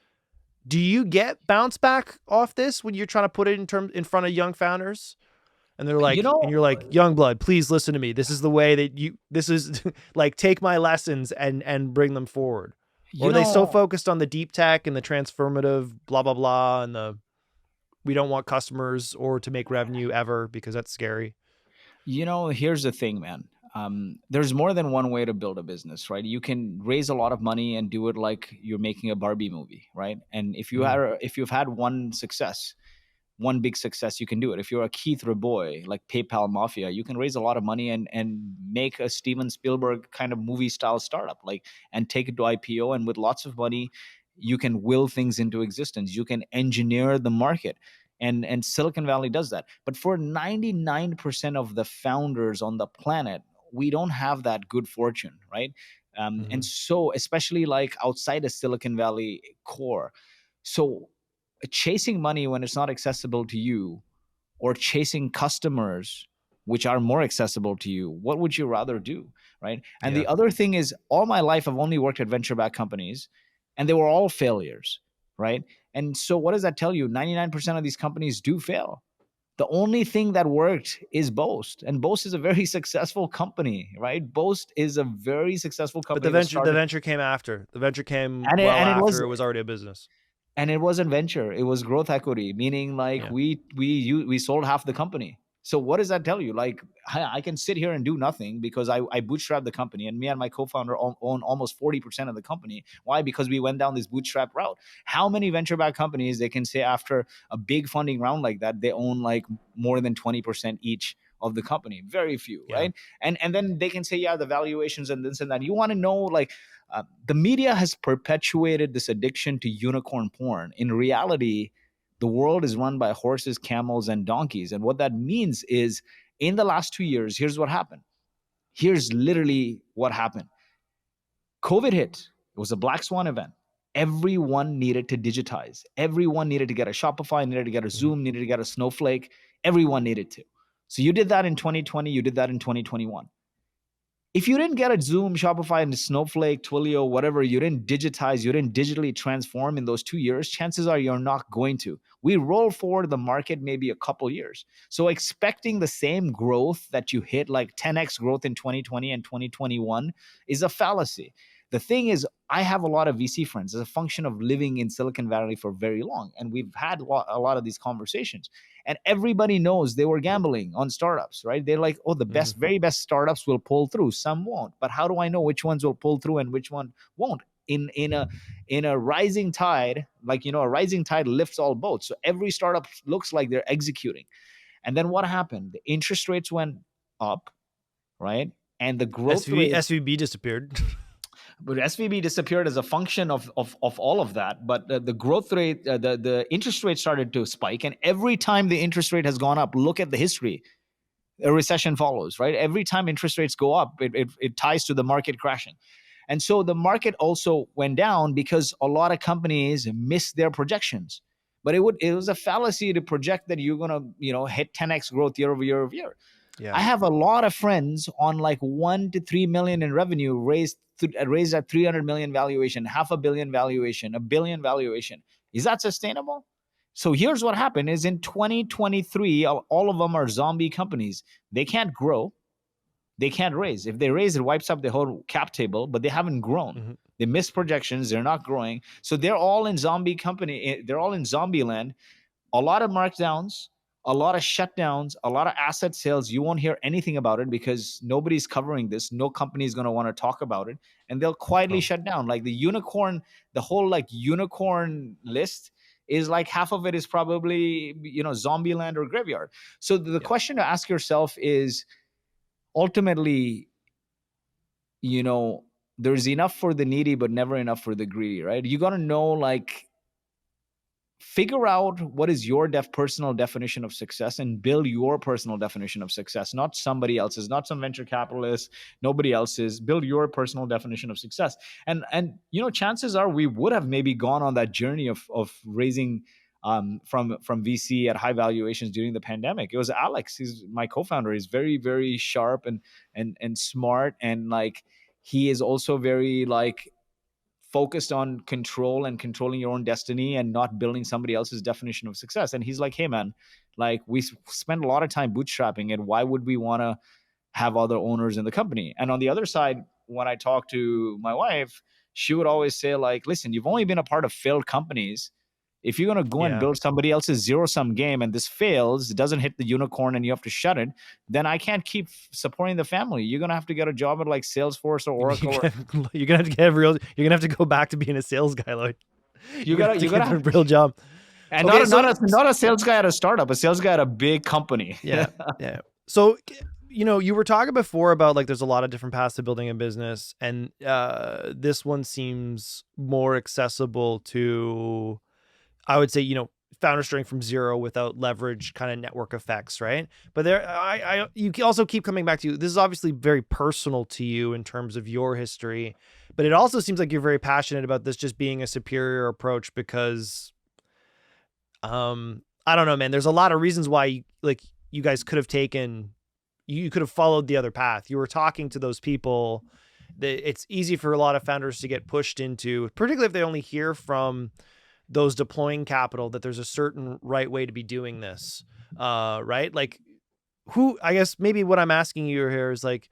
Do you get bounce back off this when you're trying to put it in front of young founders? And they're You like, and know, you're like, young blood, please listen to me. This is the way that this is like, take my lessons and bring them forward. Or you are they so know, focused on the deep tech and the transformative blah, blah, blah. And we don't want customers or to make revenue ever because that's scary. here's the thing, man. There's more than one way to build a business, right? You can raise a lot of money and do it like you're making a Barbie movie, right? And Mhm. if you've had one big success, you can do it. If you're a Keith Raboy, like PayPal Mafia, you can raise a lot of money and make a Steven Spielberg kind of movie style startup, like, and take it to IPO. And with lots of money, you can will things into existence. You can engineer the market. And Silicon Valley does that. But for 99% of the founders on the planet, we don't have that good fortune, right? And Mhm. so, especially like outside of Silicon Valley core. So chasing money when it's not accessible to you, or chasing customers which are more accessible to you, what would you rather do, right? And Yeah. the other thing is, all my life I've only worked at venture backed companies, and they were all failures, right? And so what does that tell you? 99% of these companies do fail. The only thing that worked is Boast, and Boast is a very successful company, right? Boast is a very successful But company that the started, venture came after. The venture came and well it was, after it was already a business. and it wasn't venture, it was growth equity, meaning like Yeah. we sold half the company. So what does that tell you? Like, I can sit here and do nothing because I bootstrapped the company, and me and my co-founder own almost 40% of the company. Why? Because we went down this bootstrap route. How many venture backed companies they can say after a big funding round like that they own like more than 20% each of the company? Very few, Yeah. right? And then they can say, yeah, the valuations and this and that. You want to know, like, the media has perpetuated this addiction to unicorn porn. In reality, the world is run by horses, camels, and donkeys. And what that means is, in the last 2 years, here's what happened. Here's literally what happened. COVID hit. It was a black swan event. Everyone needed to digitize. Everyone needed to get a Shopify, needed to get a Mhm. Zoom, needed to get a Snowflake. Everyone needed to. So you did that in 2020, you did that in 2021. If you didn't get a Zoom, Shopify, and Snowflake, Twilio, whatever, you didn't digitize, you didn't digitally transform in those 2 years, chances are you're not going to. We roll forward the market maybe a couple years. So expecting the same growth that you hit, like 10x growth in 2020 and 2021, is a fallacy. The thing is, I have a lot of VC friends as a function of living in Silicon Valley for very long. And we've had a lot of these conversations. And everybody knows they were gambling on startups, right? They're like, oh, the Mhm. very best startups will pull through. Some won't. But how do I know which ones will pull through and which one won't? In a rising tide, like, a rising tide lifts all boats. So every startup looks like they're executing. And then what happened? The interest rates went up, right? And the growth rate, SVB disappeared. but SVB disappeared as a function of all of that. But the growth rate, the interest rate started to spike. And every time the interest rate has gone up, look at the history, a recession follows, right? Every time interest rates go up, it ties to the market crashing. And so the market also went down because a lot of companies missed their projections. But it was a fallacy to project that you're gonna, hit 10x growth year over year over year. Yeah. I have a lot of friends on like 1 to 3 million in revenue raised at 300 million valuation, half a billion valuation, a billion valuation. Is that sustainable? So here's what happened: is in 2023, all of them are zombie companies. They can't grow, they can't raise. If they raise, it wipes up the whole cap table, but they haven't grown. Mhm. They missed projections. They're not growing. So they're all in zombie company. They're all in zombie land. A lot of markdowns, a lot of shutdowns, a lot of asset sales. You won't hear anything about it because nobody's covering this. No company is going to want to talk about it, and they'll quietly Oh, shut down. Like the unicorn, the whole like unicorn list is like half of it is probably zombie land or graveyard. So the yeah. question to ask yourself is, ultimately, you know there's enough for the needy but never enough for the greedy, right? You got to know, like, figure out what is your personal definition of success and build your personal definition of success, not somebody else's, not some venture capitalist, nobody else's. Build your personal definition of success. And chances are we would have maybe gone on that journey of raising from VC at high valuations during the pandemic. It was Alex. He's my co-founder. He's very, very sharp and smart, and like he is also very like focused on control and controlling your own destiny and not building somebody else's definition of success. And he's like, hey man, like we spend a lot of time bootstrapping, and why would we want to have other owners in the company? And on the other side, when I talk to my wife, she would always say like, listen, you've only been a part of failed companies. If you're going to go and build somebody else's zero-sum game and this fails, it doesn't hit the unicorn and you have to shut it, then I can't keep supporting the family. You're going to have to get a job at like Salesforce or Oracle. You're going to have to get real. You're going to have to go back to being a sales guy, Lloyd. You gotta have a real job. And okay, not a sales guy at a startup, a sales guy at a big company. Yeah. So, you were talking before about like there's a lot of different paths to building a business, and this one seems more accessible to, I would say, founders starting from zero without leverage kind of network effects, right? But you also keep coming back to, this is obviously very personal to you in terms of your history, but it also seems like you're very passionate about this just being a superior approach because, I don't know, man, there's a lot of reasons why you guys could have you could have followed the other path. You were talking to those people that it's easy for a lot of founders to get pushed into, particularly if they only hear from those deploying capital, that there's a certain right way to be doing this. Right. Like I guess maybe what I'm asking you here is like,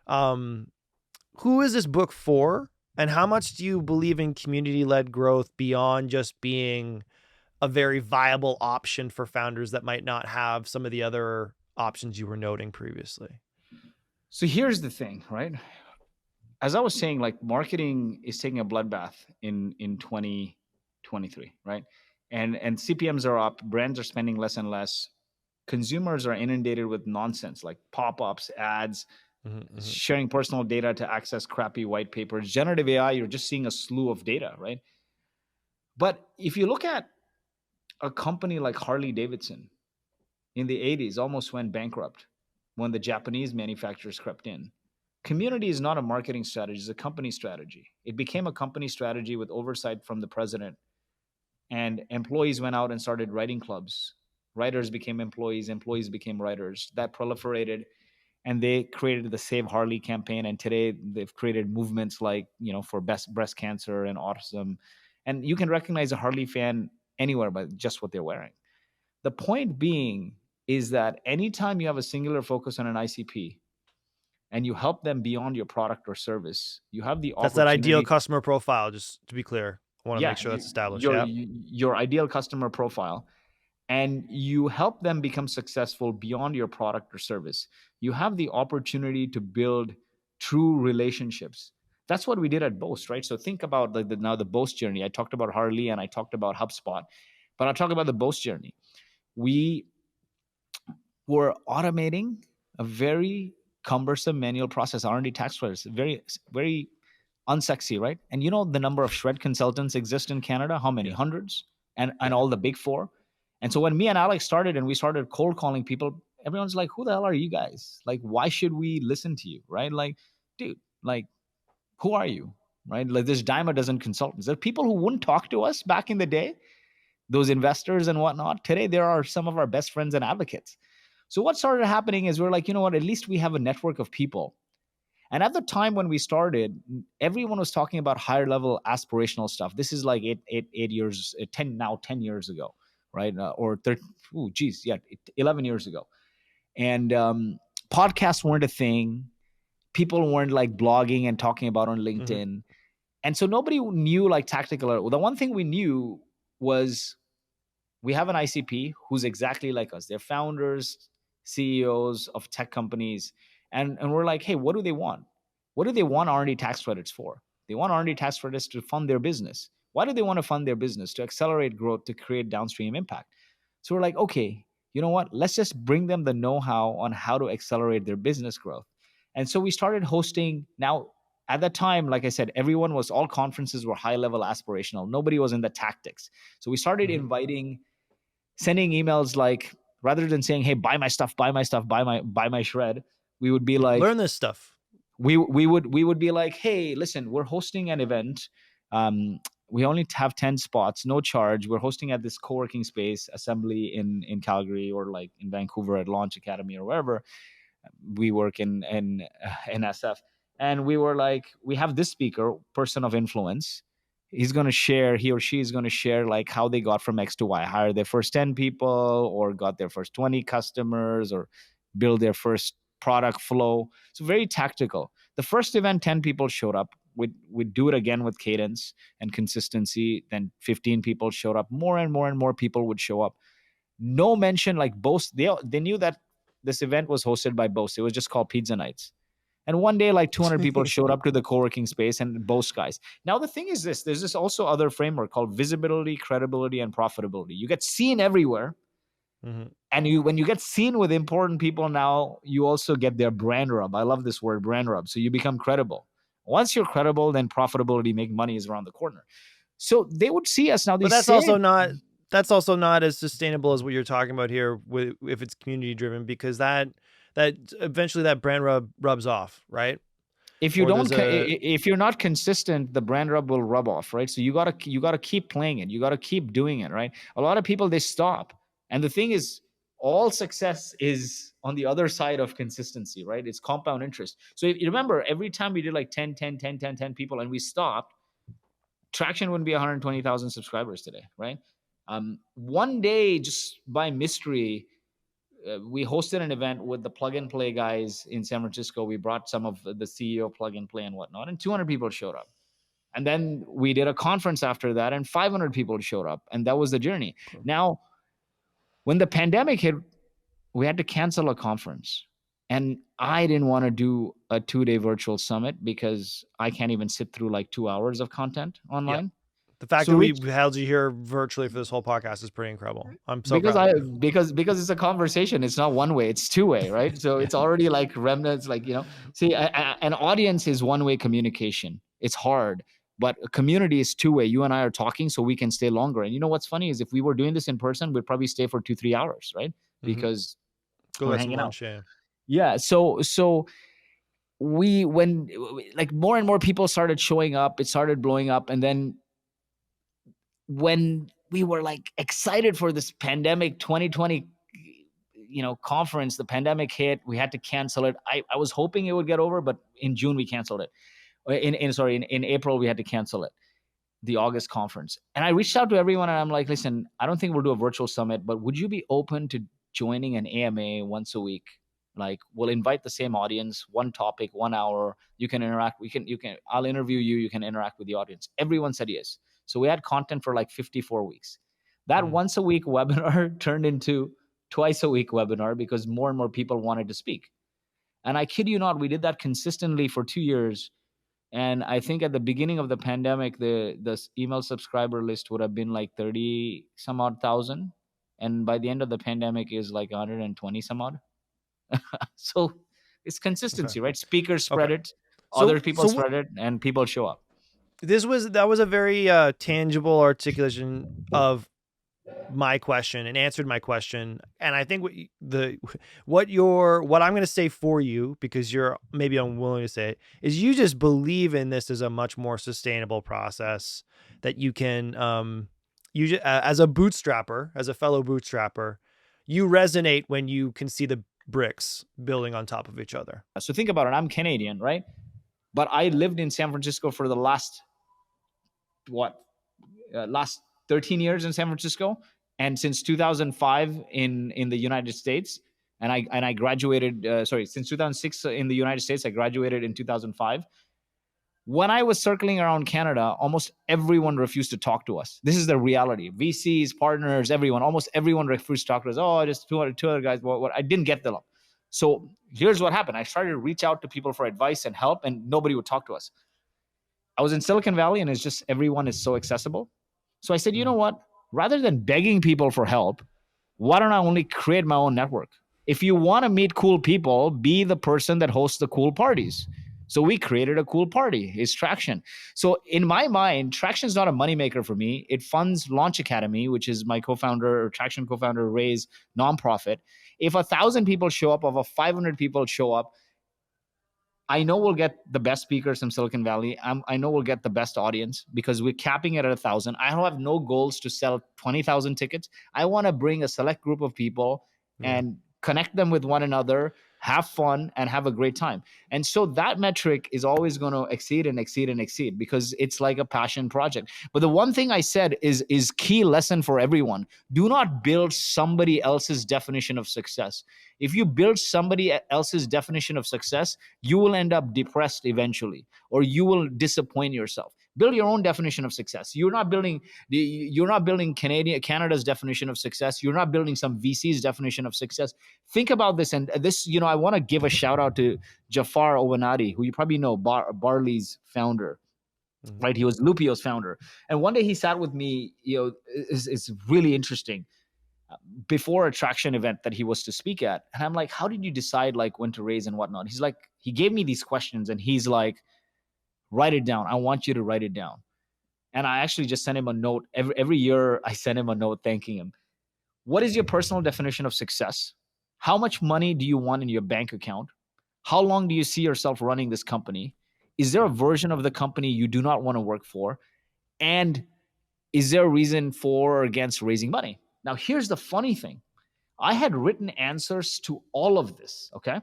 who is this book for? And how much do you believe in community-led growth beyond just being a very viable option for founders that might not have some of the other options you were noting previously? So here's the thing, right? As I was saying, like marketing is taking a bloodbath in 2023, right? And CPMs are up, brands are spending less and less, consumers are inundated with nonsense like pop-ups, ads, sharing personal data to access crappy white papers. Generative AI, you're just seeing a slew of data, right? But if you look at a company like Harley Davidson in the 80s, almost went bankrupt when the Japanese manufacturers crept in. Community is not a marketing strategy, it's a company strategy. It became a company strategy with oversight from the president. And employees went out and started writing clubs. Writers became employees, employees became writers. That proliferated, and they created the Save Harley campaign. And today they've created movements like, for breast cancer and autism. And you can recognize a Harley fan anywhere by just what they're wearing. The point being is that anytime you have a singular focus on an ICP and you help them beyond your product or service, you have the opportunity. That's that ideal customer profile, just to be clear. I want to make sure that's established. Your ideal customer profile, and you help them become successful beyond your product or service. You have the opportunity to build true relationships. That's what we did at Boast, right? So think about the Boast journey. I talked about Harley and I talked about HubSpot, but I'll talk about the Boast journey. We were automating a very cumbersome manual process, R&D tax credits, very, very unsexy, right? And the number of shred consultants exist in Canada, how many? Hundreds, and all the big four. And so when me and Alex started and we started cold calling people, everyone's like, who the hell are you guys? Like, why should we listen to you, right? Like, dude, like, who are you, right? Like, there's dime a dozen consultants. There are people who wouldn't talk to us back in the day, those investors and whatnot. Today, there are some of our best friends and advocates. So what started happening is we're like, at least we have a network of people. And at the time when we started, everyone was talking about higher level aspirational stuff. This is like 10 years ago, right? 11 years ago. And podcasts weren't a thing. People weren't like blogging and talking about on LinkedIn. Mm-hmm. And so nobody knew like tactical. Well, the one thing we knew was we have an ICP who's exactly like us. They're founders, CEOs of tech companies. And we're like, hey, what do they want? What do they want R&D tax credits for? They want R&D tax credits to fund their business. Why do they want to fund their business? To accelerate growth, to create downstream impact. So we're like, okay, you know what? Let's just bring them the know-how on how to accelerate their business growth. And so we started hosting. Now, at that time, like I said, all conferences were high-level aspirational. Nobody was in the tactics. So we started sending emails like, rather than saying, hey, buy my stuff, buy my shred, we would be like, learn this stuff. We would be like, hey, listen, we're hosting an event. We only have 10 spots, no charge. We're hosting at this co-working space, Assembly in Calgary, or like in Vancouver at Launch Academy or wherever we work in SF. And we were like, we have this speaker, person of influence. He's going to share, he or she is going to share like how they got from X to Y, hired their first 10 people or got their first 20 customers or build their first product flow. So very tactical. The first event, 10 people showed up. We'd do it again with cadence and consistency. Then 15 people showed up. More and more and more people would show up. No mention like Bose. They knew that this event was hosted by Bose. It was just called Pizza Nights. And one day, like 200 people showed up to the co-working space and Bose guys. Now, the thing is this, there's this also other framework called visibility, credibility, and profitability. You get seen everywhere. Mm-hmm. And when you get seen with important people now, you also get their brand rub. I love this word, brand rub. So you become credible. Once you're credible, then profitability, make money is around the corner. So they would see us now. But that's also not as sustainable as what you're talking about here if it's community driven, because that eventually that brand rubs off, right? If you're not consistent, the brand rub will rub off, right? So you gotta keep playing it. You gotta keep doing it, right? A lot of people, they stop. And the thing is, all success is on the other side of consistency, right? It's compound interest. So if you remember, every time we did like 10 people and we stopped, Traction wouldn't be 120,000 subscribers today, right? One day, just by mystery, we hosted an event with the Plug and Play guys in San Francisco. We brought some of the CEO of Plug and Play and whatnot, and 200 people showed up. And then we did a conference after that, and 500 people showed up, and that was the journey. Cool. Now, when the pandemic hit, we had to cancel a conference. And I didn't want to do a 2-day virtual summit because I can't even sit through like 2 hours of content online. Yeah. The fact that we held you here virtually for this whole podcast is pretty incredible. I'm so proud. Because it's a conversation. It's not one way, it's 2-way, right? So it's already like remnants, like, see, an audience is one-way communication. It's hard, but a community is 2-way. You and I are talking so we can stay longer. And you know what's funny is if we were doing this in person, we'd probably stay for 2-3 hours, right? Because we're hanging out. Yeah. So when like more and more people started showing up, it started blowing up. And then when we were like excited for this pandemic 2020, conference, the pandemic hit, we had to cancel it. I was hoping it would get over, but in June we canceled it. In April we had to cancel it, the August conference. And I reached out to everyone and I'm like, listen, I don't think we'll do a virtual summit, but would you be open to joining an AMA once a week? Like, we'll invite the same audience, one topic, 1 hour. You can interact. I'll interview you. You can interact with the audience. Everyone said yes. So we had content for like 54 weeks. That once a week webinar turned into twice a week webinar because more and more people wanted to speak. And I kid you not, we did that consistently for 2 years. And I think at the beginning of the pandemic, the email subscriber list would have been like 30 some odd thousand. And by the end of the pandemic is like 120 some odd. So it's consistency, right? Speakers spread it, other people spread it, and people show up. That was a very tangible articulation of my question and answered my question. And I think what I'm going to say for you, because you're maybe unwilling to say it, is you just believe in this as a much more sustainable process that you can, as a bootstrapper, as a fellow bootstrapper, you resonate when you can see the bricks building on top of each other. So think about it. I'm Canadian, right? But I lived in San Francisco for the last 13 years in San Francisco, and since 2005 in the United States, and I graduated. Since 2006 in the United States, I graduated in 2005. When I was circling around Canada, almost everyone refused to talk to us. This is the reality. VCs, partners, almost everyone refused to talk to us. Oh, just two other guys. What? I didn't get them. So here's what happened. I started to reach out to people for advice and help, and nobody would talk to us. I was in Silicon Valley, and it's just everyone is so accessible. So I said, you know what? Rather than begging people for help, why don't I only create my own network? If you want to meet cool people, be the person that hosts the cool parties. So we created a cool party. It's Traction. So in my mind, Traction is not a moneymaker for me. It funds Launch Academy, which is my Traction co-founder Ray's nonprofit. If 1,000 people show up, or 500 people show up, I know we'll get the best speakers from Silicon Valley. I know we'll get the best audience because we're capping it at 1,000. I have no goals to sell 20,000 tickets. I want to bring a select group of people Yeah. and connect them with one another, have fun, and have a great time. And so that metric is always going to exceed and exceed and exceed because it's like a passion project. But the one thing I said is key lesson for everyone. Do not build somebody else's definition of success. If you build somebody else's definition of success, you will end up depressed eventually, or you will disappoint yourself. Build your own definition of success. You're not building Canada's definition of success. You're not building some VC's definition of success. Think about this. And this, I want to give a shout out to Jafar Owenadi, who you probably know, Barley's founder. Mhm. Right, he was Lupio's founder, and one day he sat with me. It's really interesting before a traction event that he was to speak at, and I'm like, how did you decide like when to raise and whatnot? He's like, he gave me these questions, and he's like, write it down. I want you to write it down. And I actually just sent him a note every year. I send him a note thanking him. What is your personal definition of success? How much money do you want in your bank account? How long do you see yourself running this company? Is there a version of the company you do not want to work for? And is there a reason for or against raising money? Now, here's the funny thing. I had written answers to all of this, okay?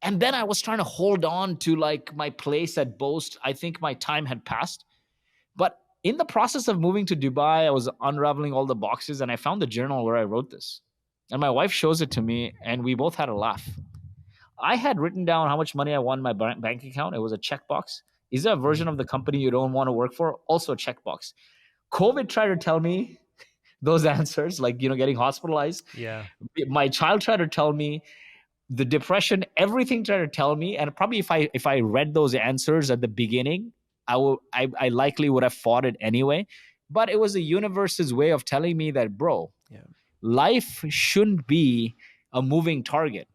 And then I was trying to hold on to like my place at Boast. I think my time had passed. But in the process of moving to Dubai, I was unraveling all the boxes and I found the journal where I wrote this. And my wife shows it to me and we both had a laugh. I had written down how much money I want in my bank account. It was a checkbox. Is there a version of the company you don't want to work for? Also a checkbox. COVID tried to tell me those answers, like, getting hospitalized. Yeah. My child tried to tell me, the depression, everything tried to tell me. And probably if I read those answers at the beginning, I likely would have fought it anyway. But it was the universe's way of telling me that, bro, Yeah. life shouldn't be a moving target.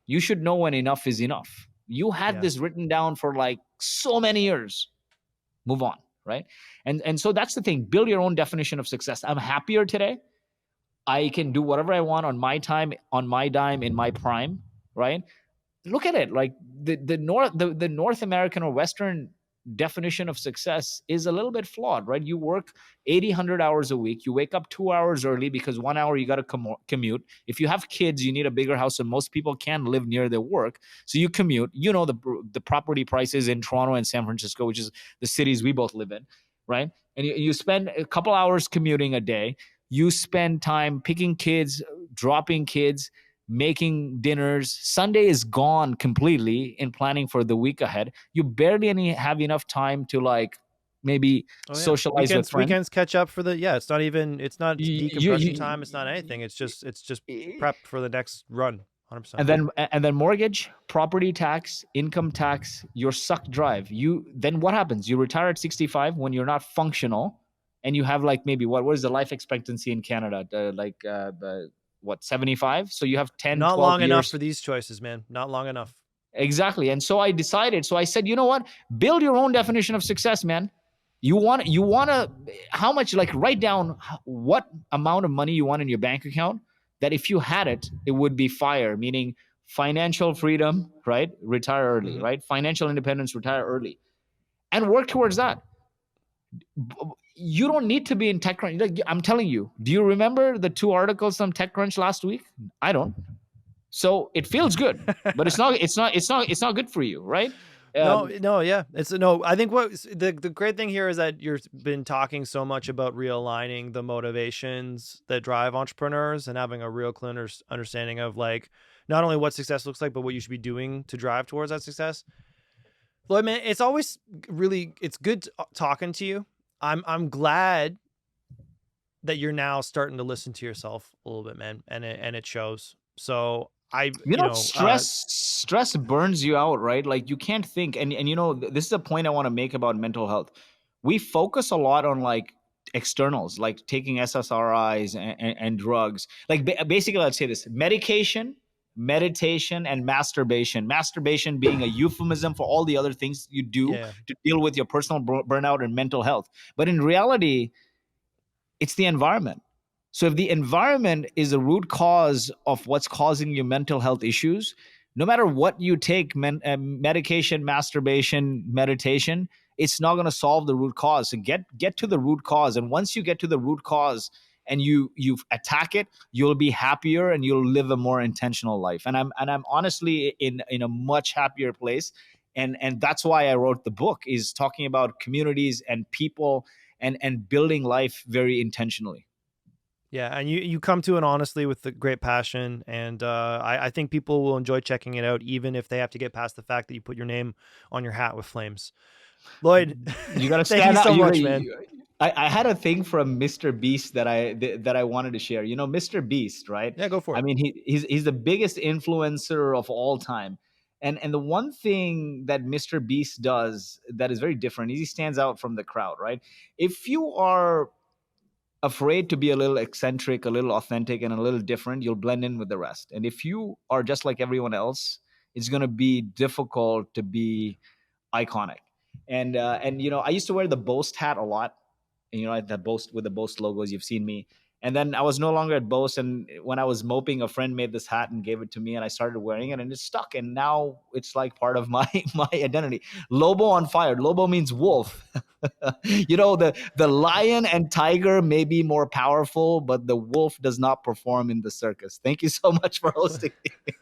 You should know when enough is enough. You had Yeah. this written down for like so many years. Move on, right? And so that's the thing. Build your own definition of success. I'm happier today. I can do whatever I want on my time, on my dime, in my prime, right? Look at it. Like the North American or Western definition of success is a little bit flawed, right? You work 80, 100 hours a week. You wake up 2 hours early because 1 hour you got to commute. If you have kids, you need a bigger house, and most people can live near their work. So you commute. The property prices in Toronto and San Francisco, which is the cities we both live in, right? And you spend a couple hours commuting a day. You spend time picking kids, dropping kids, making dinners. Sunday is gone completely in planning for the week ahead. You barely have enough time to like maybe socialize with friends. Weekends catch up for it's not decompression time. It's not anything. It's just prep for the next run. 100%. And then mortgage, property tax, income tax, your suck drive. Then what happens? You retire at 65 when you're not functional, and you have like maybe what is the life expectancy in Canada? 75? So you have 10, not 12 long years. enough for these choices, man. Not long enough. Exactly. And so I said, you know what? Build your own definition of success, man. You want to, how much, like write down what amount of money you want in your bank account, that if you had it, it would be FIRE, meaning financial freedom, right? Retire early, Mm-hmm. right? Financial independence, retire early, and work towards that. You don't need to be in TechCrunch. Like, I'm telling you, do you remember the 2 articles on TechCrunch last week? I don't. So it feels good, but it's not good for you, right? Yeah. I think what the great thing here is that you've been talking so much about realigning the motivations that drive entrepreneurs and having a real clear understanding of like not only what success looks like, but what you should be doing to drive towards that success. Lloyd, man, it's always it's good talking to you. I'm glad that you're now starting to listen to yourself a little bit, man, and it shows. So stress burns you out, right? Like you can't think. And this is a point I want to make about mental health. We focus a lot on like externals, like taking SSRIs and drugs. Like basically, let's say this: medication, meditation, and masturbation. Masturbation being a euphemism for all the other things you do to deal with your personal burnout and mental health. But in reality, it's the environment. So if the environment is the root cause of what's causing your mental health issues, no matter what you take, medication, masturbation, meditation, it's not going to solve the root cause. So get to the root cause, and once you get to the root cause and you attack it, you'll be happier and you'll live a more intentional life. And I'm honestly in a much happier place. And that's why I wrote the book, is talking about communities and people and building life very intentionally. Yeah, and you come to it honestly with a great passion, and I think people will enjoy checking it out, even if they have to get past the fact that you put your name on your hat with flames. Lloyd, You got to thank you stand out. so much, man. I had a thing from Mr. Beast that I wanted to share. Mr. Beast, right? Yeah, go for I it. mean, he's the biggest influencer of all time. And the one thing that Mr. Beast does that is very different is he stands out from the crowd, right? If you are afraid to be a little eccentric, a little authentic, and a little different, you'll blend in with the rest. And if you are just like everyone else, it's going to be difficult to be iconic. And I used to wear the Boast hat a lot. And, the Boast, with the Boast logos, you've seen me. And then I was no longer at Boast, and when I was moping, a friend made this hat and gave it to me, and I started wearing it, and it stuck. And now it's like part of my my identity. Lobo on fire. Lobo means wolf. The lion and tiger may be more powerful, but the wolf does not perform in the circus. Thank you so much for hosting me.